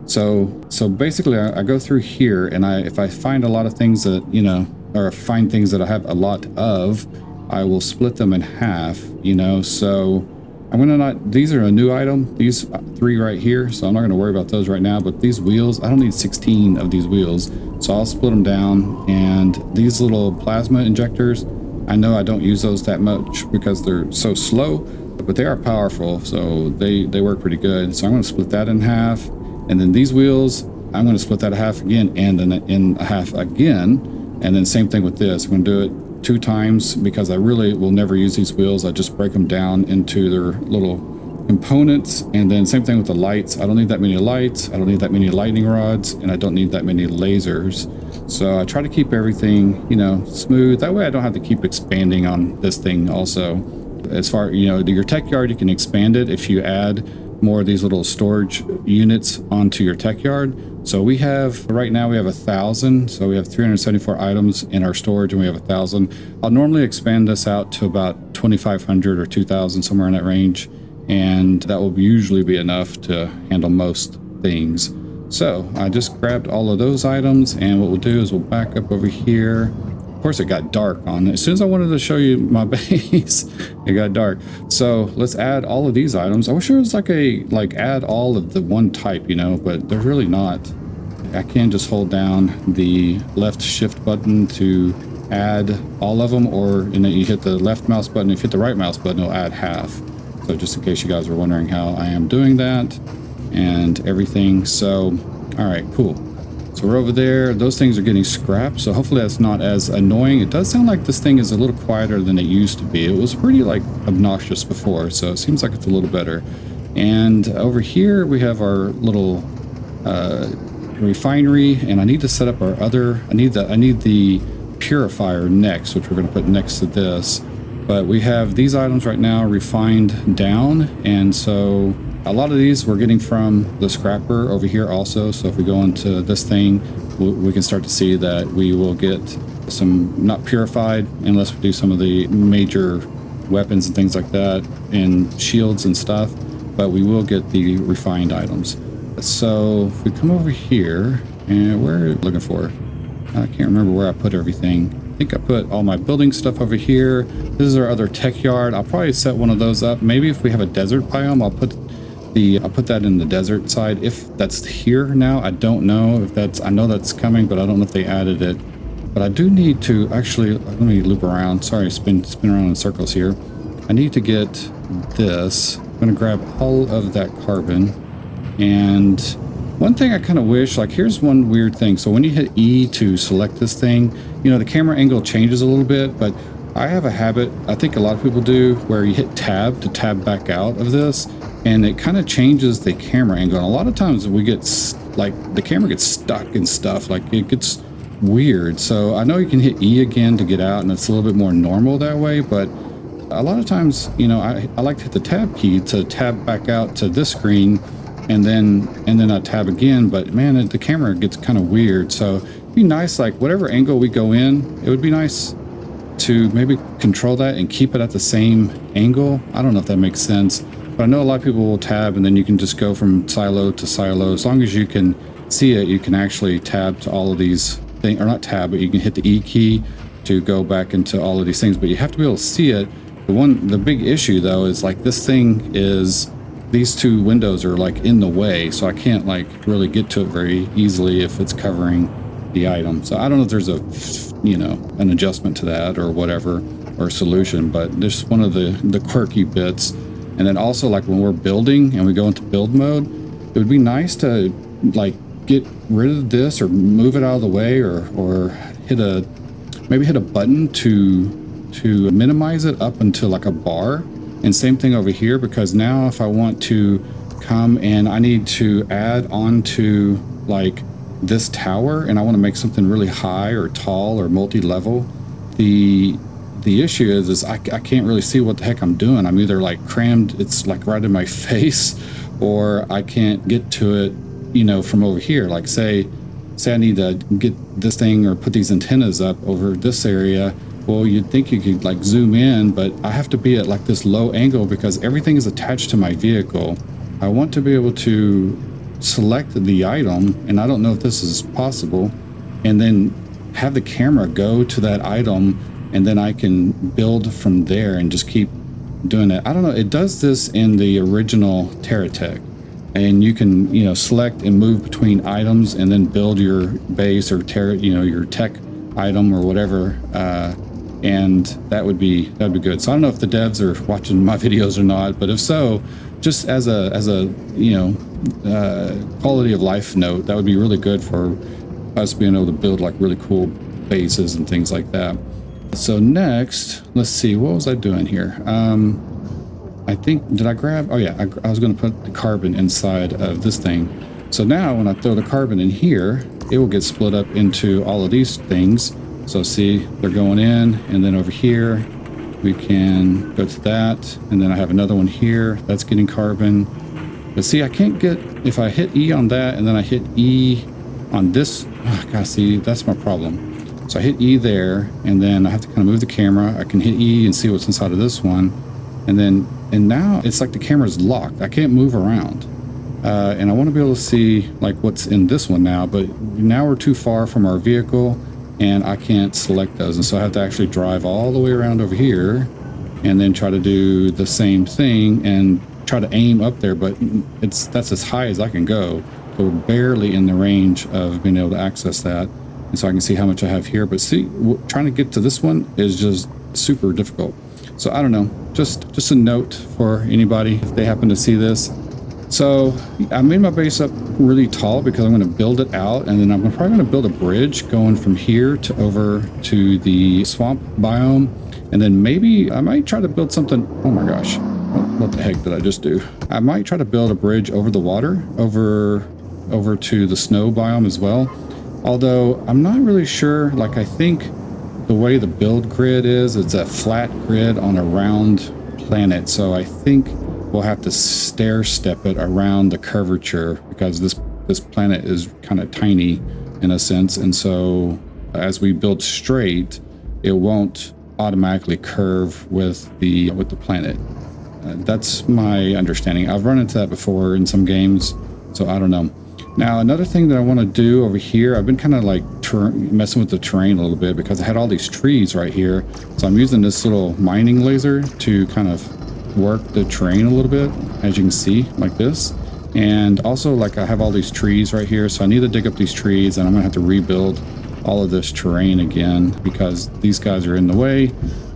So basically I go through here, and if I find a lot of things that, you know, or find things that I have a lot of, I will split them in half, you know. So I'm gonna not, these are a new item, these 3 right here, so I'm not gonna worry about those right now, but these wheels, I don't need 16 of these wheels, so I'll split them down. And these little plasma injectors, I know I don't use those that much because they're so slow, but they are powerful, so they work pretty good. So I'm gonna split that in half, and then these wheels, I'm gonna split that in half again, and then in half again, and then same thing with this. I'm gonna do it 2 times because I really will never use these wheels. I just break them down into their little components. And then same thing with the lights. I don't need that many lights, I don't need that many lightning rods, and I don't need that many lasers. So I try to keep everything, you know, smooth. That way I don't have to keep expanding on this thing also. As far, you know, your tech yard, you can expand it if you add more of these little storage units onto your tech yard. So we have, right now we have 1,000. So we have 374 items in our storage and we have 1,000. I'll normally expand this out to about 2,500 or 2,000, somewhere in that range. And that will usually be enough to handle most things. So I just grabbed all of those items, and what we'll do is we'll back up over here. Of course, it got dark on it. As soon as I wanted to show you my base, it got dark. So let's add all of these items. I wish there was like add all of the one type, you know, but there's really not. I can just hold down the left shift button to add all of them, or you know, you hit the left mouse button. If you hit the right mouse button, it'll add half. So just in case you guys were wondering how I am doing that and everything. So, all right, cool. So we're over there. Those things are getting scrapped, so hopefully that's not as annoying. It does sound like this thing is a little quieter than it used to be. It was pretty like obnoxious before, so it seems like it's a little better. And over here we have our little refinery, and I need to set up our other, I need the purifier next, which we're going to put next to this. But we have these items right now refined down, and so a lot of these we're getting from the scrapper over here also. So if we go into this thing, we can start to see that we will get some not purified unless we do some of the major weapons and things like that, and shields and stuff, but we will get the refined items. So if we come over here, and we're looking for, I can't remember where I put everything. I think I put all my building stuff over here. This is our other tech yard. I'll probably set one of those up. Maybe if we have a desert biome, I'll put that in the desert side. If that's here now, I don't know if that's, I know that's coming, but I don't know if they added it. But I do need to actually, let me loop around. Sorry, spin around in circles here. I need to get this. I'm gonna grab all of that carbon. And one thing I kind of wish, like here's one weird thing. So when you hit E to select this thing, you know, the camera angle changes a little bit, but I have a habit, I think a lot of people do, where you hit tab to tab back out of this, and it kind of changes the camera angle. And a lot of times we get, like, the camera gets stuck and stuff, like it gets weird. So I know you can hit E again to get out, and it's a little bit more normal that way, but a lot of times, you know, I like to hit the tab key to tab back out to this screen, and then I tab again. But man, the camera gets kind of weird. So it'd be nice, like whatever angle we go in, it would be nice to maybe control that and keep it at the same angle. I don't know if that makes sense, but I know a lot of people will tab, and then you can just go from silo to silo. As long as you can see it, you can actually tab to all of these things, or not tab, but you can hit the E key to go back into all of these things, but you have to be able to see it. The big issue though is like this thing is, these two windows are like in the way, so I can't like really get to it very easily if it's covering the item. So I don't know if there's a, you know, an adjustment to that or whatever, or a solution, but there's one of the quirky bits. And then also, like when we're building and we go into build mode, it would be nice to like get rid of this or move it out of the way, or maybe hit a button to minimize it up into like a bar. And same thing over here, because now if I want to come and I need to add on to like this tower, and I want to make something really high or tall or multi-level, the issue is I can't really see what the heck I'm doing. I'm either like crammed, it's like right in my face, or I can't get to it, you know, from over here. Like say I need to get this thing or put these antennas up over this area. Well, you'd think you could like zoom in, but I have to be at like this low angle because everything is attached to my vehicle. I want to be able to select the item, and I don't know if this is possible, and then have the camera go to that item, and then I can build from there and just keep doing that. I don't know. It does this in the original TerraTech, and you can, you know, select and move between items and then build your base or your tech item or whatever. And that'd be good. So I don't know if the devs are watching my videos or not, but if so, just as a you know, quality of life note, that would be really good for us being able to build like really cool bases and things like that. So next, let's see, what was I doing here? I think, did I grab, oh yeah, I was going to put the carbon inside of this thing. So now when I throw the carbon in here, it will get split up into all of these things. So see, they're going in, and then over here, we can go to that. And then I have another one here, that's getting carbon. But see, I can't get, if I hit E on that, and then I hit E on this, oh, gosh, see, that's my problem. So I hit E there, and then I have to kind of move the camera. I can hit E and see what's inside of this one. And now it's like the camera's locked. I can't move around. And I want to be able to see like what's in this one now, but now we're too far from our vehicle and I can't select those. And so I have to actually drive all the way around over here and then try to do the same thing and try to aim up there, but that's as high as I can go. So we're barely in the range of being able to access that. And so I can see how much I have here, but see, trying to get to this one is just super difficult. So I don't know, just a note for anybody if they happen to see this. So I made my base up really tall because I'm going to build it out, and then I'm probably going to build a bridge going from here to over to the swamp biome, and then maybe I might try to build something. Oh my gosh, what the heck did I just do? I might try to build a bridge over the water over to the snow biome as well. Although I'm not really sure. Like, I think the way the build grid is, it's a flat grid on a round planet. So I think we'll have to stair step it around the curvature because this planet is kind of tiny in a sense. And so as we build straight, it won't automatically curve with the planet. That's my understanding. I've run into that before in some games, so I don't know. Now, another thing that I want to do over here, I've been kind of like messing with the terrain a little bit because I had all these trees right here. So I'm using this little mining laser to kind of work the terrain a little bit, as you can see, like this. And also, like, I have all these trees right here, so I need to dig up these trees, and I'm gonna have to rebuild all of this terrain again because these guys are in the way.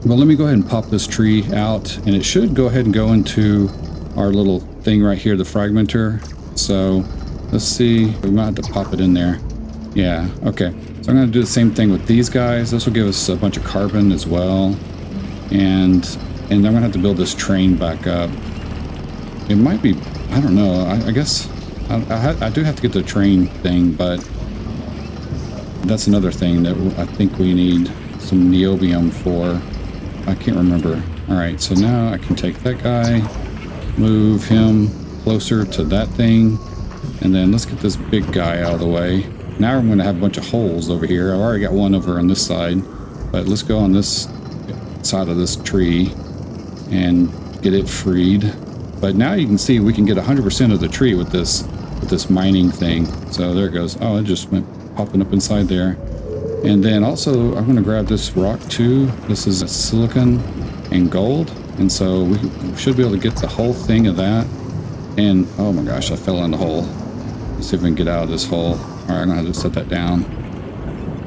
But let me go ahead and pop this tree out, and it should go ahead and go into our little thing right here, the fragmenter. So let's see, we might have to pop it in there. Yeah, okay. So I'm gonna do the same thing with these guys. This will give us a bunch of carbon as well. And I'm gonna have to build this train back up. It might be, I don't know, I guess I do have to get the train thing, but that's another thing that I think we need some niobium for. I can't remember. All right, so now I can take that guy, move him closer to that thing, and then let's get this big guy out of the way. Now I'm gonna have a bunch of holes over here. I've already got one over on this side, but let's go on this side of this tree and get it freed. But now you can see we can get 100% of the tree with this mining thing. So there it goes. Oh, it just went popping up inside there. And then also I'm going to grab this rock too. This is silicon and gold, and so we should be able to get the whole thing of that. And oh my gosh, I fell in the hole. Let's see if we can get out of this hole. All right, I'm gonna have to set that down.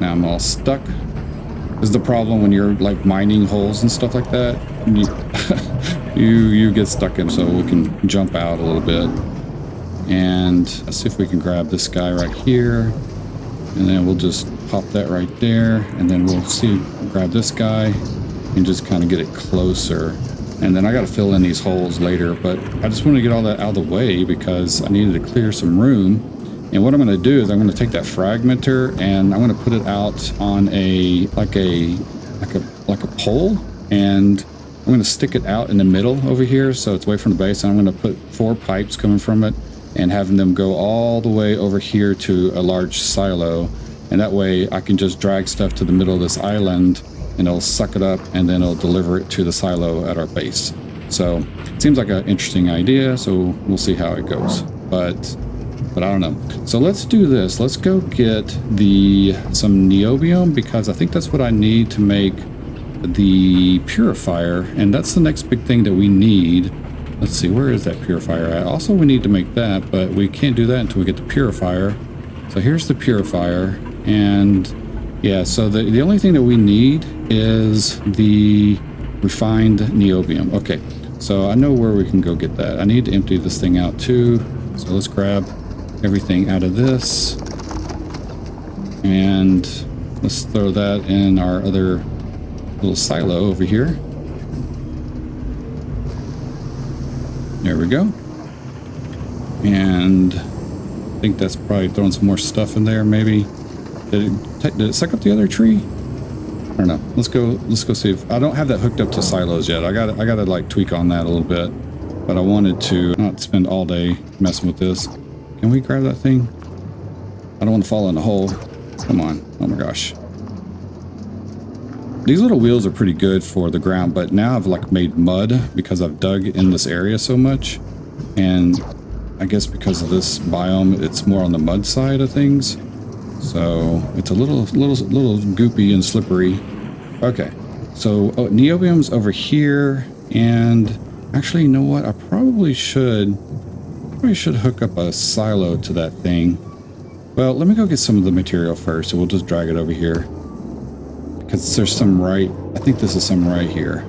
Now I'm all stuck. This is the problem when you're like mining holes and stuff like that. You get stuck in, so we can jump out a little bit. And let's see if we can grab this guy right here. And then we'll just pop that right there. And then we'll grab this guy and just kind of get it closer. And then I got to fill in these holes later, but I just want to get all that out of the way because I needed to clear some room. And what I'm going to do is I'm going to take that fragmenter and I'm going to put it out on like a pole, and I'm going to stick it out in the middle over here so it's away from the base. And I'm going to put 4 pipes coming from it and having them go all the way over here to a large silo. And that way I can just drag stuff to the middle of this island and it'll suck it up and then it'll deliver it to the silo at our base. So it seems like an interesting idea, so we'll see how it goes. But I don't know. So let's do this. Let's go get some niobium because I think that's what I need to make the purifier, and that's the next big thing that we need. Let's see, where is that purifier at? Also, we need to make that, but we can't do that until we get the purifier. So here's the purifier, and yeah, so the only thing that we need is the refined niobium. Okay, so I know where we can go get that. I need to empty this thing out too. So let's grab everything out of this, and let's throw that in our other little silo over here. There we go. And I think that's probably throwing some more stuff in there, maybe. Did it suck up the other tree? I don't know. Let's go see if I don't have that hooked up to silos yet. I gotta like tweak on that a little bit. But I wanted to not spend all day messing with this. Can we grab that thing? I don't want to fall in the hole. Come on. Oh my gosh. These little wheels are pretty good for the ground, but now I've like made mud because I've dug in this area so much. And I guess because of this biome, it's more on the mud side of things. So it's a little goopy and slippery. Okay. So niobium's over here, and actually, you know what? I probably should hook up a silo to that thing. Well, let me go get some of the material first, so we'll just drag it over here. Because there's some right, I think this is some right here.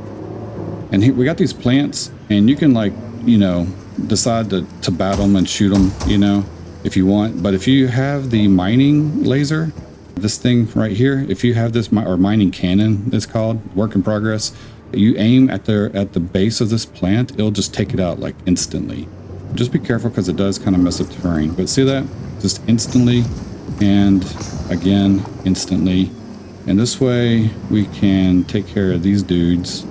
And we got these plants, and you can like, you know, decide to bat them and shoot them, you know, if you want. But if you have the mining laser, this thing right here, if you have this, or mining cannon, it's called, work in progress, you aim at the base of this plant, it'll just take it out like instantly. Just be careful because it does kind of mess up the terrain. But see that? Just instantly, and again, instantly. And this way we can take care of these dudes.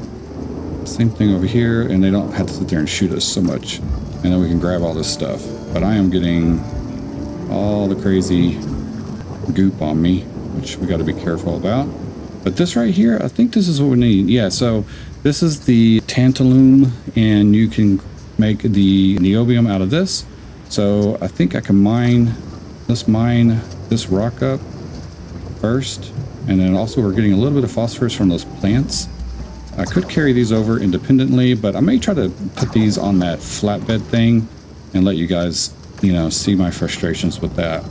Same thing over here, and they don't have to sit there and shoot us so much. And then we can grab all this stuff. But I am getting all the crazy goop on me, which we got to be careful about. But this right here, I think this is what we need. Yeah, so this is the tantalum, and you can make the niobium out of this. So I think I can mine this rock up first. And then also we're getting a little bit of phosphorus from those plants. I could carry these over independently, but I may try to put these on that flatbed thing and let you guys, you know, see my frustrations with that.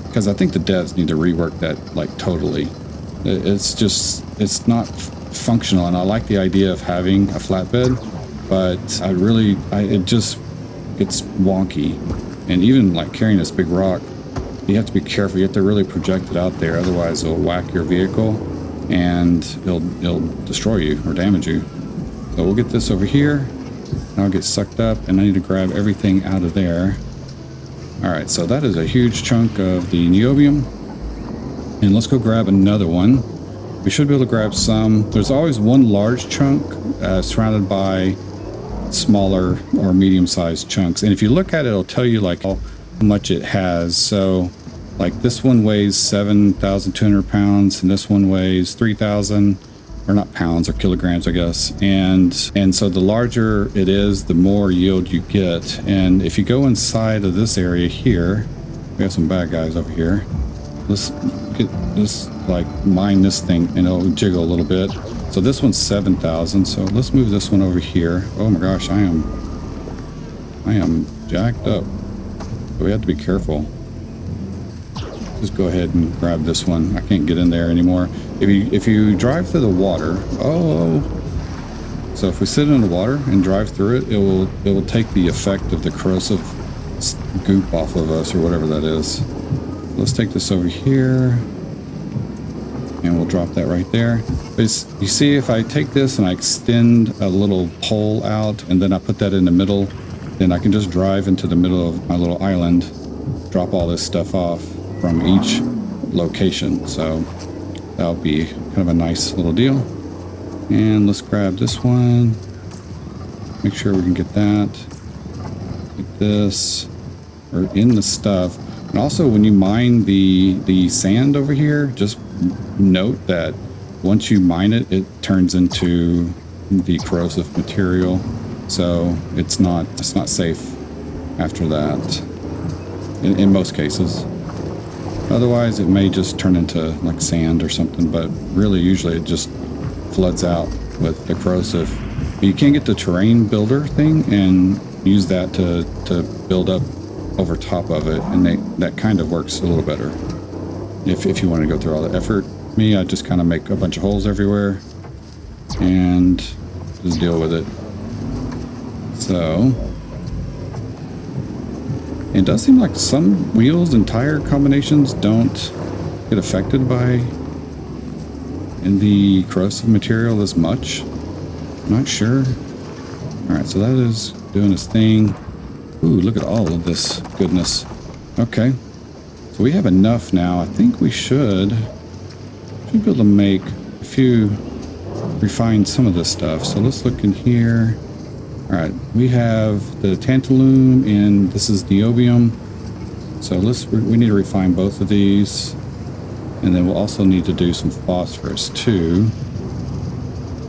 Because I think the devs need to rework that like totally. It's not functional, and I like the idea of having a flatbed, but it just gets wonky. And even like carrying this big rock, you have to be careful. You have to really project it out there, otherwise it'll whack your vehicle and it'll destroy you or damage you. So we'll get this over here, and I'll get sucked up, and I need to grab everything out of there. All right, so that is a huge chunk of the niobium, and let's go grab another one. We should be able to grab some. There's always one large chunk surrounded by smaller or medium-sized chunks, and if you look at it, it'll tell you like how much it has. So like this one weighs 7,200 pounds, and this one weighs 3,000, or not pounds, or kilograms, I guess. And so the larger it is, the more yield you get. And if you go inside of this area here, we have some bad guys over here. Let's get this, like mine this thing, and it'll jiggle a little bit. So this one's 7,000. So let's move this one over here. Oh my gosh, I am jacked up. So we have to be careful. Just go ahead and grab this one. I can't get in there anymore. If you drive through the water, so if we sit in the water and drive through it, it will take the effect of the corrosive goop off of us, or whatever that is. Let's take this over here, and we'll drop that right there. But you see, if I take this and I extend a little pole out, and then I put that in the middle, then I can just drive into the middle of my little island, drop all this stuff off from each location. So that'll be kind of a nice little deal. And let's grab this one, make sure we can get that, get this, or in the stuff. And also when you mine the sand over here, just note that once you mine it, it turns into the corrosive material. So it's not safe after that in most cases. Otherwise, it may just turn into like sand or something, but really usually it just floods out with the corrosive. You can get the terrain builder thing and use that to build up over top of it, and that kind of works a little better if you want to go through all the effort. Me, I just kind of make a bunch of holes everywhere and just deal with it. So it does seem like some wheels and tire combinations don't get affected by the corrosive material as much. I'm not sure. All right, so that is doing its thing. Ooh, look at all of this goodness. Okay, so we have enough now. I think we should be able to make a few, refine some of this stuff. So let's look in here. All right, we have the tantalum and this is niobium. So we need to refine both of these. And then we'll also need to do some phosphorus too.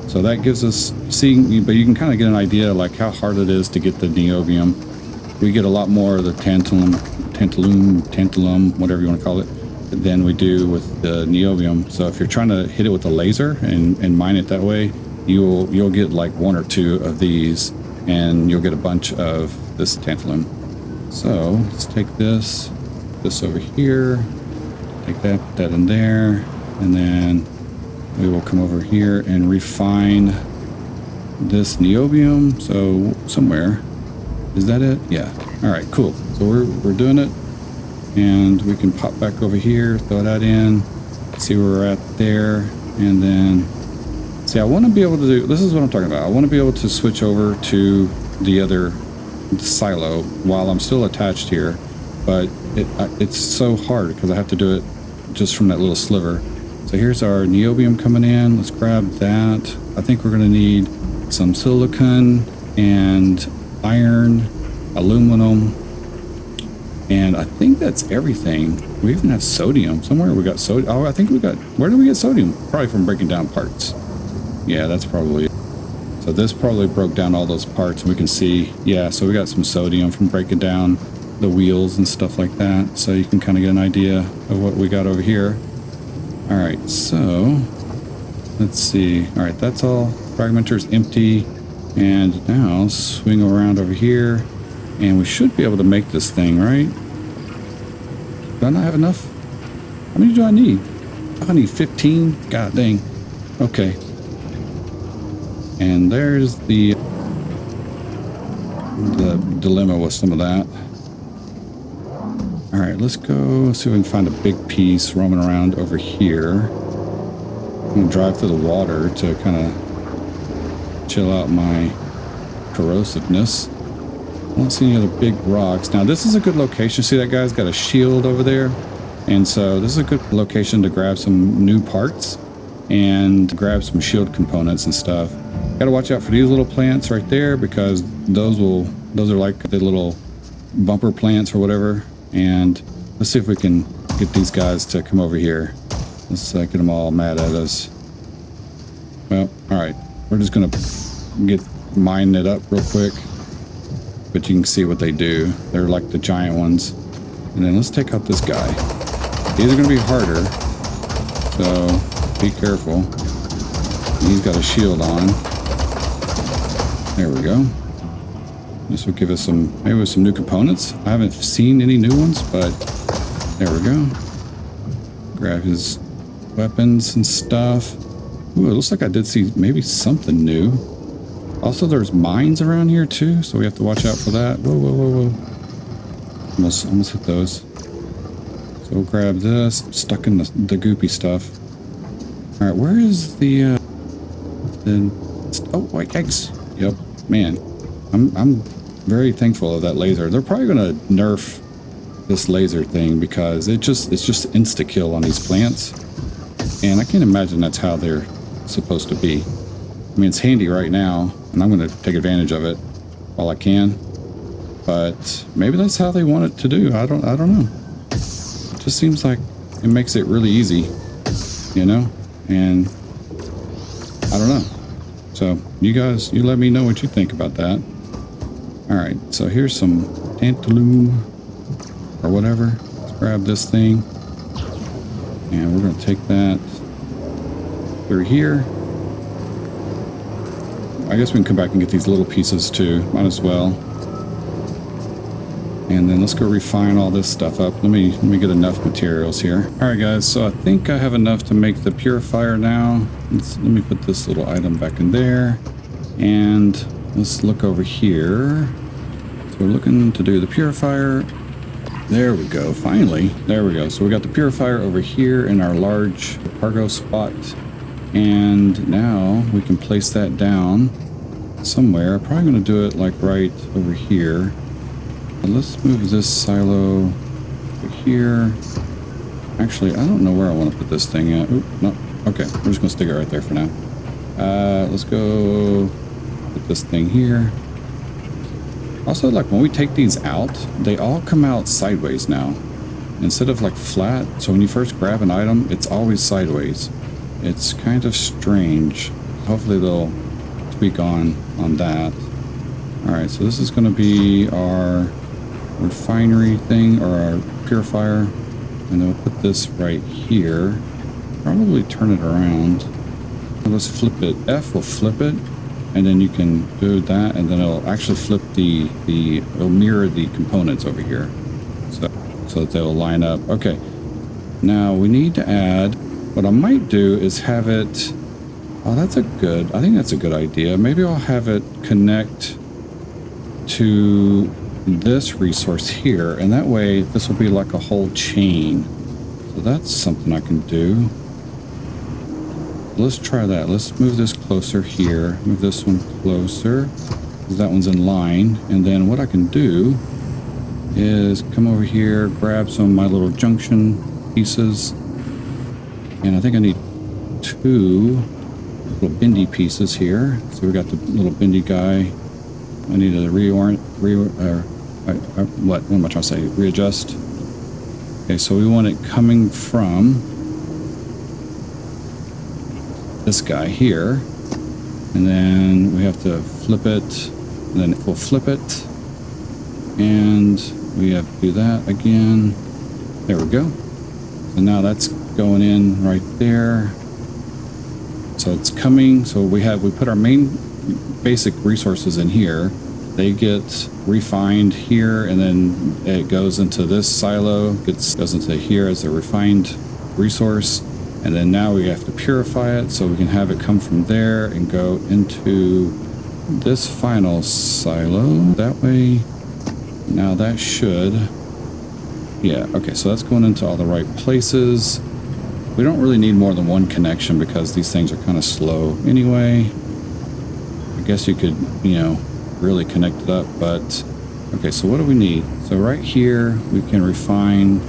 So that gives us, but you can kind of get an idea like how hard it is to get the niobium. We get a lot more of the tantalum, whatever you want to call it, than we do with the niobium. So if you're trying to hit it with a laser and mine it that way, you'll get like one or two of these, and you'll get a bunch of this tantalum. So let's take this over here, take that, put that in there, and then we will come over here and refine this niobium. So somewhere. Is that it? Yeah. All right, cool. So we're doing it, and we can pop back over here, throw that in, see where we're at there, and then see. I want to be able to do. This is what I'm talking about. I want to be able to switch over to the other silo while I'm still attached here, but it's so hard because I have to do it just from that little sliver. So here's our niobium coming in. Let's grab that. I think we're going to need some silicon and iron, aluminum, and I think that's everything. We even have sodium somewhere. We got sodium. Oh, I think we got, where do we get sodium? Probably from breaking down parts. Yeah, that's probably it. So this probably broke down all those parts, and we can see, yeah, so we got some sodium from breaking down the wheels and stuff like that. So you can kind of get an idea of what we got over here. All right, so let's see. All right, that's all. Fragmenter's empty. And now swing around over here, and we should be able to make this thing, right? Do I not have enough? How many do I need? I need 15. God dang. Okay. And there's the dilemma with some of that. All right, let's go see if we can find a big piece roaming around over here. I'm gonna drive through the water to kind of chill out my corrosiveness. I don't see any other big rocks. Now this is a good location. See that guy's got a shield over there, and so this is a good location to grab some new parts and grab some shield components and stuff. Got to watch out for these little plants right there, because those are like the little bumper plants or whatever. And let's see if we can get these guys to come over here. Let's get them all mad at us. Well, all right. We're just gonna mine it up real quick, but you can see what they do. They're like the giant ones. And then let's take out this guy. These are gonna be harder, so be careful. He's got a shield on. There we go. This will give us maybe some new components. I haven't seen any new ones, but there we go. Grab his weapons and stuff. Ooh, it looks like I did see maybe something new. Also, there's mines around here too, so we have to watch out for that. Whoa, whoa, whoa, whoa. Almost hit those. So we'll grab this. I'm stuck in the goopy stuff. All right, where is the oh, white eggs. Yep, man. I'm very thankful of that laser. They're probably gonna nerf this laser thing because it's just insta kill on these plants, and I can't imagine that's how they're supposed to be. I mean, it's handy right now, and I'm gonna take advantage of it while I can. But maybe that's how they want it to do. I don't know. It just seems like it makes it really easy, you know? And I don't know. So you guys, you let me know what you think about that. All right, so here's some tantalum or whatever. Let's grab this thing, and we're gonna take that through here. I guess we can come back and get these little pieces too. Might as well. And then let's go refine all this stuff up. Let me get enough materials here. All right, guys. So I think I have enough to make the purifier now. Let me put this little item back in there. And let's look over here. So we're looking to do the purifier. There we go. Finally. There we go. So we got the purifier over here in our large cargo spot. And now we can place that down somewhere. Probably going to do it like right over here. And let's move this silo over here. Actually, I don't know where I want to put this thing at. Oop, no. Okay, we're just going to stick it right there for now. Let's go put this thing here. Also, like when we take these out, they all come out sideways now. Instead of like flat. So when you first grab an item, it's always sideways. It's kind of strange. Hopefully they'll tweak on that. All right, so this is going to be our refinery thing, or our purifier, and then we'll put this right here. Probably turn it around. Let's flip it. F will flip it, and then you can do that, and then it'll actually flip it'll mirror the components over here, so that they'll line up. Okay, now we need to add. What I might do is have it. Oh, I think that's a good idea. Maybe I'll have it connect to this resource here, and that way this will be like a whole chain. So that's something I can do. Let's try that. Let's move this closer here. Move this one closer, because that one's in line. And then what I can do is come over here, grab some of my little junction pieces. And I think I need 2 little bendy pieces here. So we got the little bendy guy. I need to what am I trying to say? Readjust. Okay, so we want it coming from this guy here, and then we have to flip it, and then we'll flip it, and we have to do that again. There we go. So now that's going in right there. So it's coming. So we put our main basic resources in here. They get refined here, and then it goes into this silo, goes into here as a refined resource, and then now we have to purify it so we can have it come from there and go into this final silo. That way, now that should, yeah, okay, so that's going into all the right places. We don't really need more than one connection because these things are kind of slow anyway. I guess you could, really connect it up, but okay, so what do we need? So right here we can refine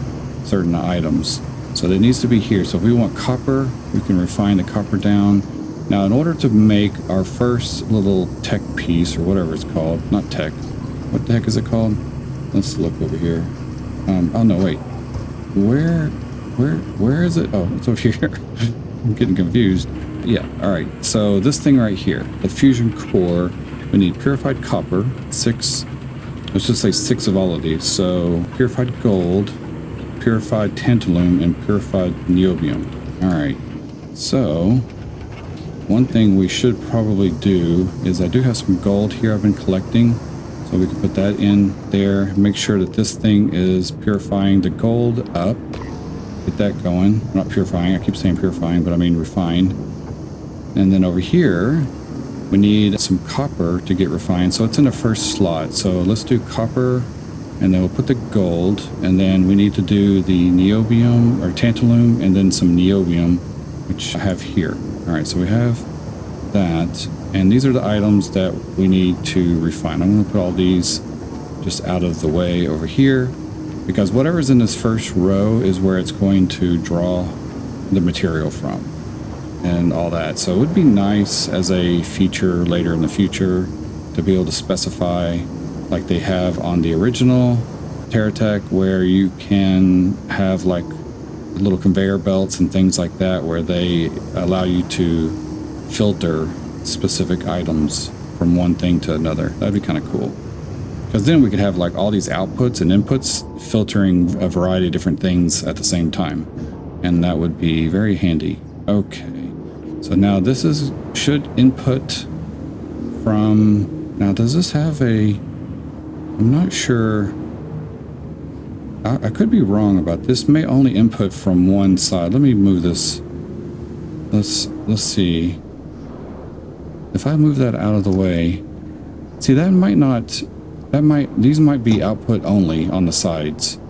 certain items, so that needs to be here. So if we want copper, we can refine the copper down. Now in order to make our first little tech piece, or whatever it's called, not tech, what the heck is it called? Let's look over here. Oh no, wait, where is it? Oh, it's over here. I'm getting confused. Yeah, all right, so this thing right here, the fusion core. We need purified copper, 6, let's just say 6 of all of these. So purified gold, purified tantalum, and purified niobium. All right, so one thing we should probably do is I do have some gold here I've been collecting. So we can put that in there, make sure that this thing is purifying the gold up. Get that going. Not purifying, I keep saying purifying, but I mean refined. And then over here, we need some copper to get refined, so it's in the first slot. So let's do copper, and then we'll put the gold, and then we need to do the niobium or tantalum, and then some niobium, which I have here. All right, so we have that, and these are the items that we need to refine. I'm going to put all these just out of the way over here, because whatever's in this first row is where it's going to draw the material from and all that. So it would be nice as a feature later in the future to be able to specify, like they have on the original TerraTech, where you can have like little conveyor belts and things like that, where they allow you to filter specific items from one thing to another. That'd be kind of cool, because then we could have like all these outputs and inputs filtering a variety of different things at the same time, and that would be very handy. Okay, so now this should input from, now does this have a, I'm not sure. I could be wrong about this. May only input from one side. Let me move this. Let's see. If I move that out of the way, see that might not, these might be output only on the sides.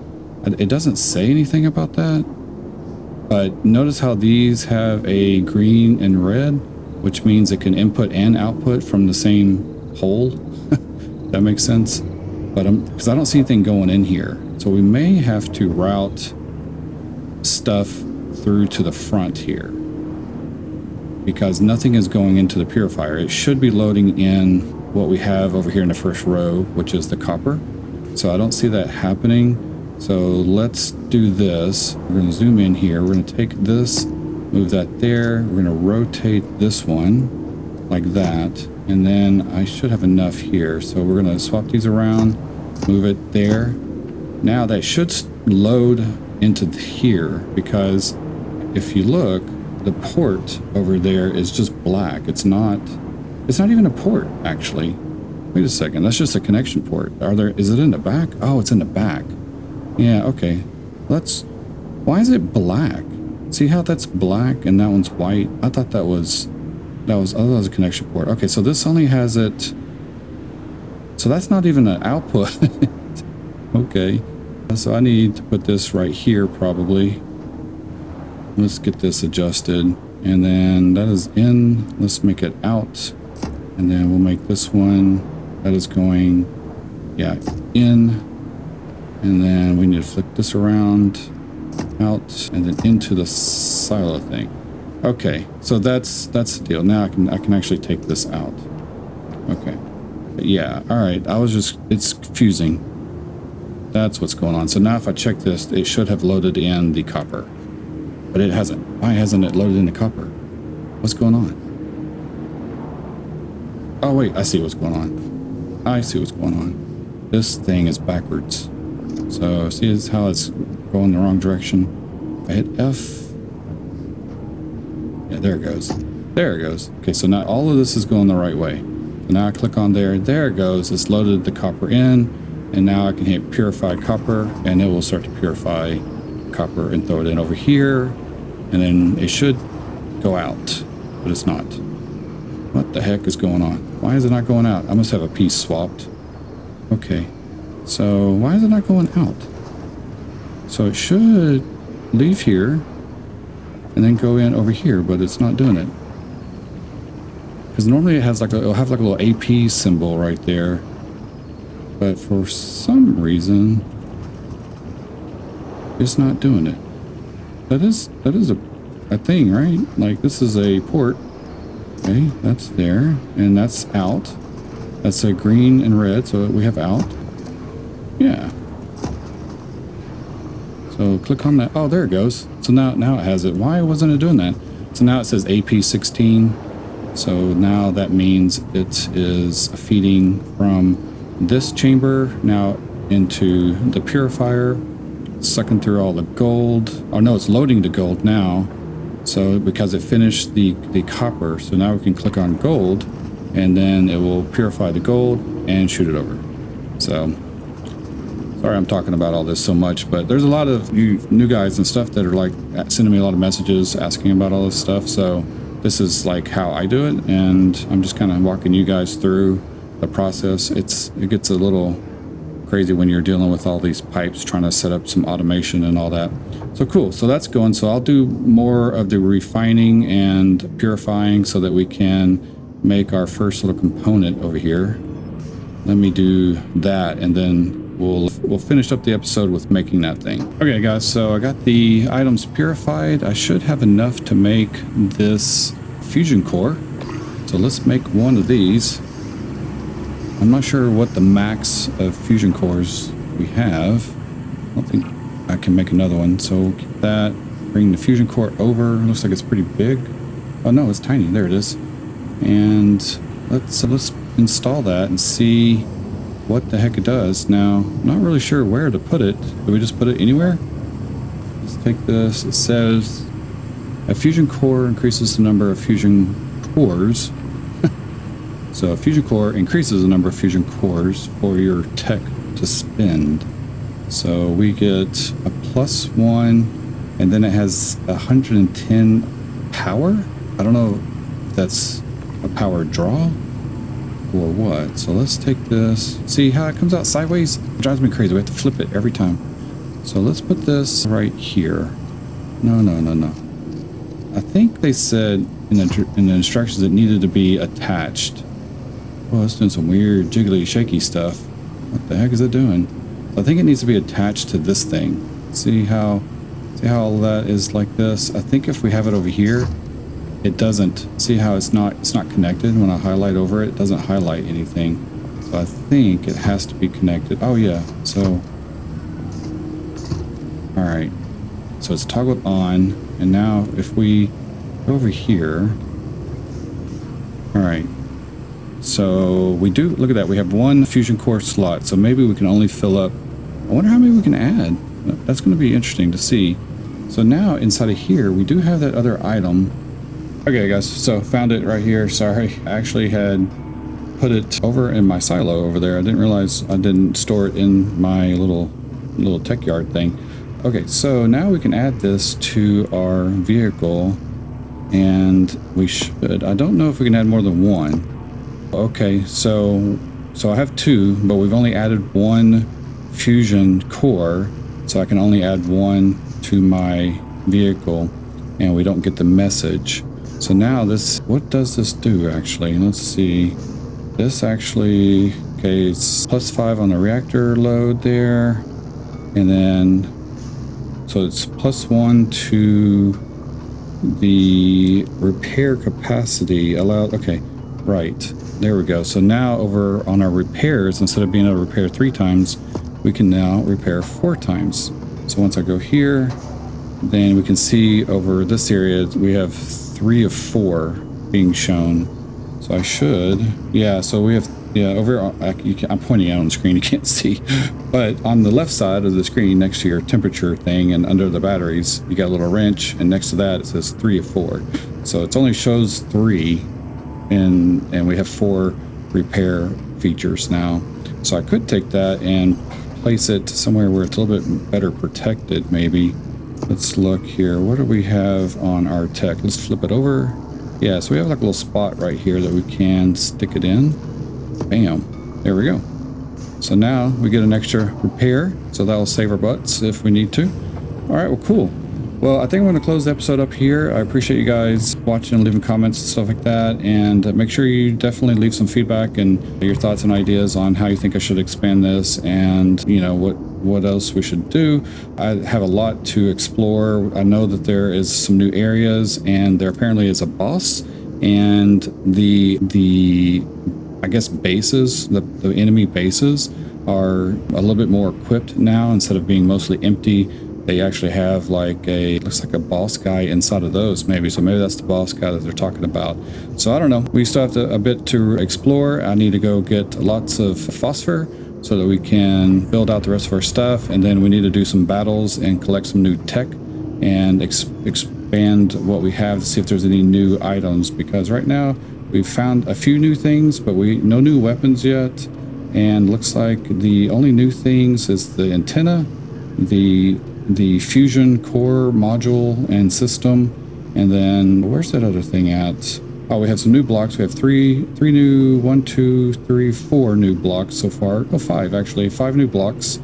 It doesn't say anything about that, but notice how these have a green and red, which means it can input and output from the same hole. That makes sense. But because I don't see anything going in here. So we may have to route stuff through to the front here because nothing is going into the purifier. It should be loading in what we have over here in the first row, which is the copper. So I don't see that happening. So let's do this. We're going to zoom in here. We're going to take this, move that there. We're going to rotate this one like that. And then I should have enough here. So we're going to swap these around, move it there. Now that should load into here because if you look, the port over there is just black. It's not even a port actually. Wait a second, that's just a connection port. Is it in the back? Oh, it's in the back. Yeah, okay. Why is it black? See how that's black and that one's white? I thought that was a connection port. Okay, so this only has it. So that's not even an output. Okay. So I need to put this right here probably. Let's get this adjusted. And then that is in. Let's make it out. And then we'll make this one. That is going, yeah, in. And then we need to flick this around, out, and then into the silo thing. Okay, so that's the deal. Now I can actually take this out. Okay. Yeah, all right. It's confusing. That's what's going on. So now if I check this, it should have loaded in the copper. But it hasn't. Why hasn't it loaded in the copper? What's going on? Oh, wait. I see what's going on. I see what's going on. This thing is backwards. So see how it's going the wrong direction? I hit F. Yeah, there it goes. There it goes. Okay, so now all of this is going the right way. So now I click on there. There it goes. It's loaded the copper in. And now I can hit purified copper and it will start to purify copper and throw it in over here. And then it should go out, but it's not. What the heck is going on? Why is it not going out? I must have a piece swapped. Okay. So why is it not going out? So it should leave here and then go in over here, but it's not doing it. Because normally it has it'll have like a little AP symbol right there. But for some reason, it's not doing it. That is a thing, right? Like this is a port. Okay, that's there, and that's out. That's a green and red, so we have out. Yeah. So click on that. Oh, there it goes. So now it has it. Why wasn't it doing that? So now it says AP16. So now that means it is feeding from this chamber now into the purifier, sucking through all the gold. Oh no, it's loading the gold now. So because it finished the copper, so now we can click on gold and then it will purify the gold and shoot it over. So sorry I'm talking about all this so much, but there's a lot of you new guys and stuff that are like sending me a lot of messages asking about all this stuff. So this is like how I do it, and I'm just kind of walking you guys through the process. It gets a little crazy when you're dealing with all these pipes, trying to set up some automation and all that. So cool. So that's going. So I'll do more of the refining and purifying so that we can make our first little component over here. Let me do that, and then we'll finish up the episode with making that thing. Okay guys, so I got the items purified. I should have enough to make this fusion core. So let's make one of these. I'm not sure what the max of fusion cores we have. I don't think I can make another one. So get that, bring the fusion core over. Looks like it's pretty big. Oh no, it's tiny. There it is. And let's install that and see what the heck it does. Now, I'm not really sure where to put it. Do we just put it anywhere? Let's take this. It says a fusion core increases the number of fusion cores. So a fusion core increases the number of fusion cores for your tech to spend. So we get a +1, and then it has 110 power. I don't know if that's a power draw or what. So let's take this. See how it comes out sideways? It drives me crazy. We have to flip it every time. So let's put this right here. No. I think they said in the instructions it needed to be attached. Well, it's doing some weird jiggly shaky stuff. What the heck is it doing? I think it needs to be attached to this thing. See how all that is like this? I think if we have it over here, it doesn't. See how it's not connected? When I highlight over it, it doesn't highlight anything. So I think it has to be connected. Oh yeah. So all right. So it's toggled on, and now if we go over here, all right. So we do, look at that. We have one fusion core slot, so maybe we can only fill up. I wonder how many we can add. That's going to be interesting to see. So now inside of here, we do have that other item. Okay, guys, so found it right here. Sorry, I actually had put it over in my silo over there. I didn't realize I didn't store it in my little tech yard thing. Okay, so now we can add this to our vehicle, and we should. I don't know if we can add more than one. Okay, so I have two, but we've only added one fusion core, so I can only add one to my vehicle, and we don't get the message. So now this, what does this do actually? Let's see. This actually, okay, it's +5 on the reactor load there, and then so it's +1 to the repair capacity allowed. Okay, right. There we go. So now over on our repairs, instead of being able to repair 3 times, we can now repair 4 times. So once I go here, then we can see over this area, we have 3 of 4 being shown. So I should, yeah, so we have, yeah, over, I'm pointing out on the screen, you can't see, but on the left side of the screen next to your temperature thing and under the batteries, you got a little wrench, and next to that it says 3 of 4. So it only shows 3, and we have 4 repair features now. So I could take that and place it somewhere where it's a little bit better protected, maybe. Let's look here. What do we have on our tech? Let's flip it over. Yeah, so we have like a little spot right here that we can stick it in. Bam. There we go. So now we get an extra repair, so that'll save our butts if we need to. All right, well, cool. Well, I think I'm going to close the episode up here. I appreciate you guys watching and leaving comments and stuff like that. And make sure you definitely leave some feedback and your thoughts and ideas on how you think I should expand this, and, you know, what else we should do. I have a lot to explore. I know that there is some new areas, and there apparently is a boss, and the I guess bases, the enemy bases are a little bit more equipped now. Instead of being mostly empty, they actually have like looks like a boss guy inside of those, maybe. So maybe that's the boss guy that they're talking about. So I don't know. We still have a bit to explore. I need to go get lots of phosphor so that we can build out the rest of our stuff. And then we need to do some battles and collect some new tech and expand what we have to see if there's any new items. Because right now we've found a few new things, but no new weapons yet. And looks like the only new things is the antenna, the fusion core module and system, and then where's that other thing at? Oh, we have some new blocks. We have three new, 1, 2, 3, 4 new blocks so far. Oh, 5 actually, 5 new blocks.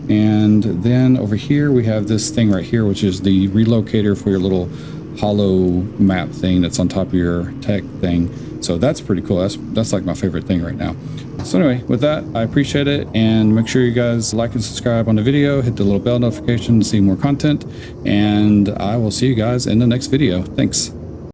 And then over here we have this thing right here, which is the relocator for your little hollow map thing that's on top of your tech thing. So that's pretty cool. That's like my favorite thing right now. So anyway, with that, I appreciate it, and make sure you guys like and subscribe on the video, hit the little bell notification to see more content, and I will see you guys in the next video. Thanks.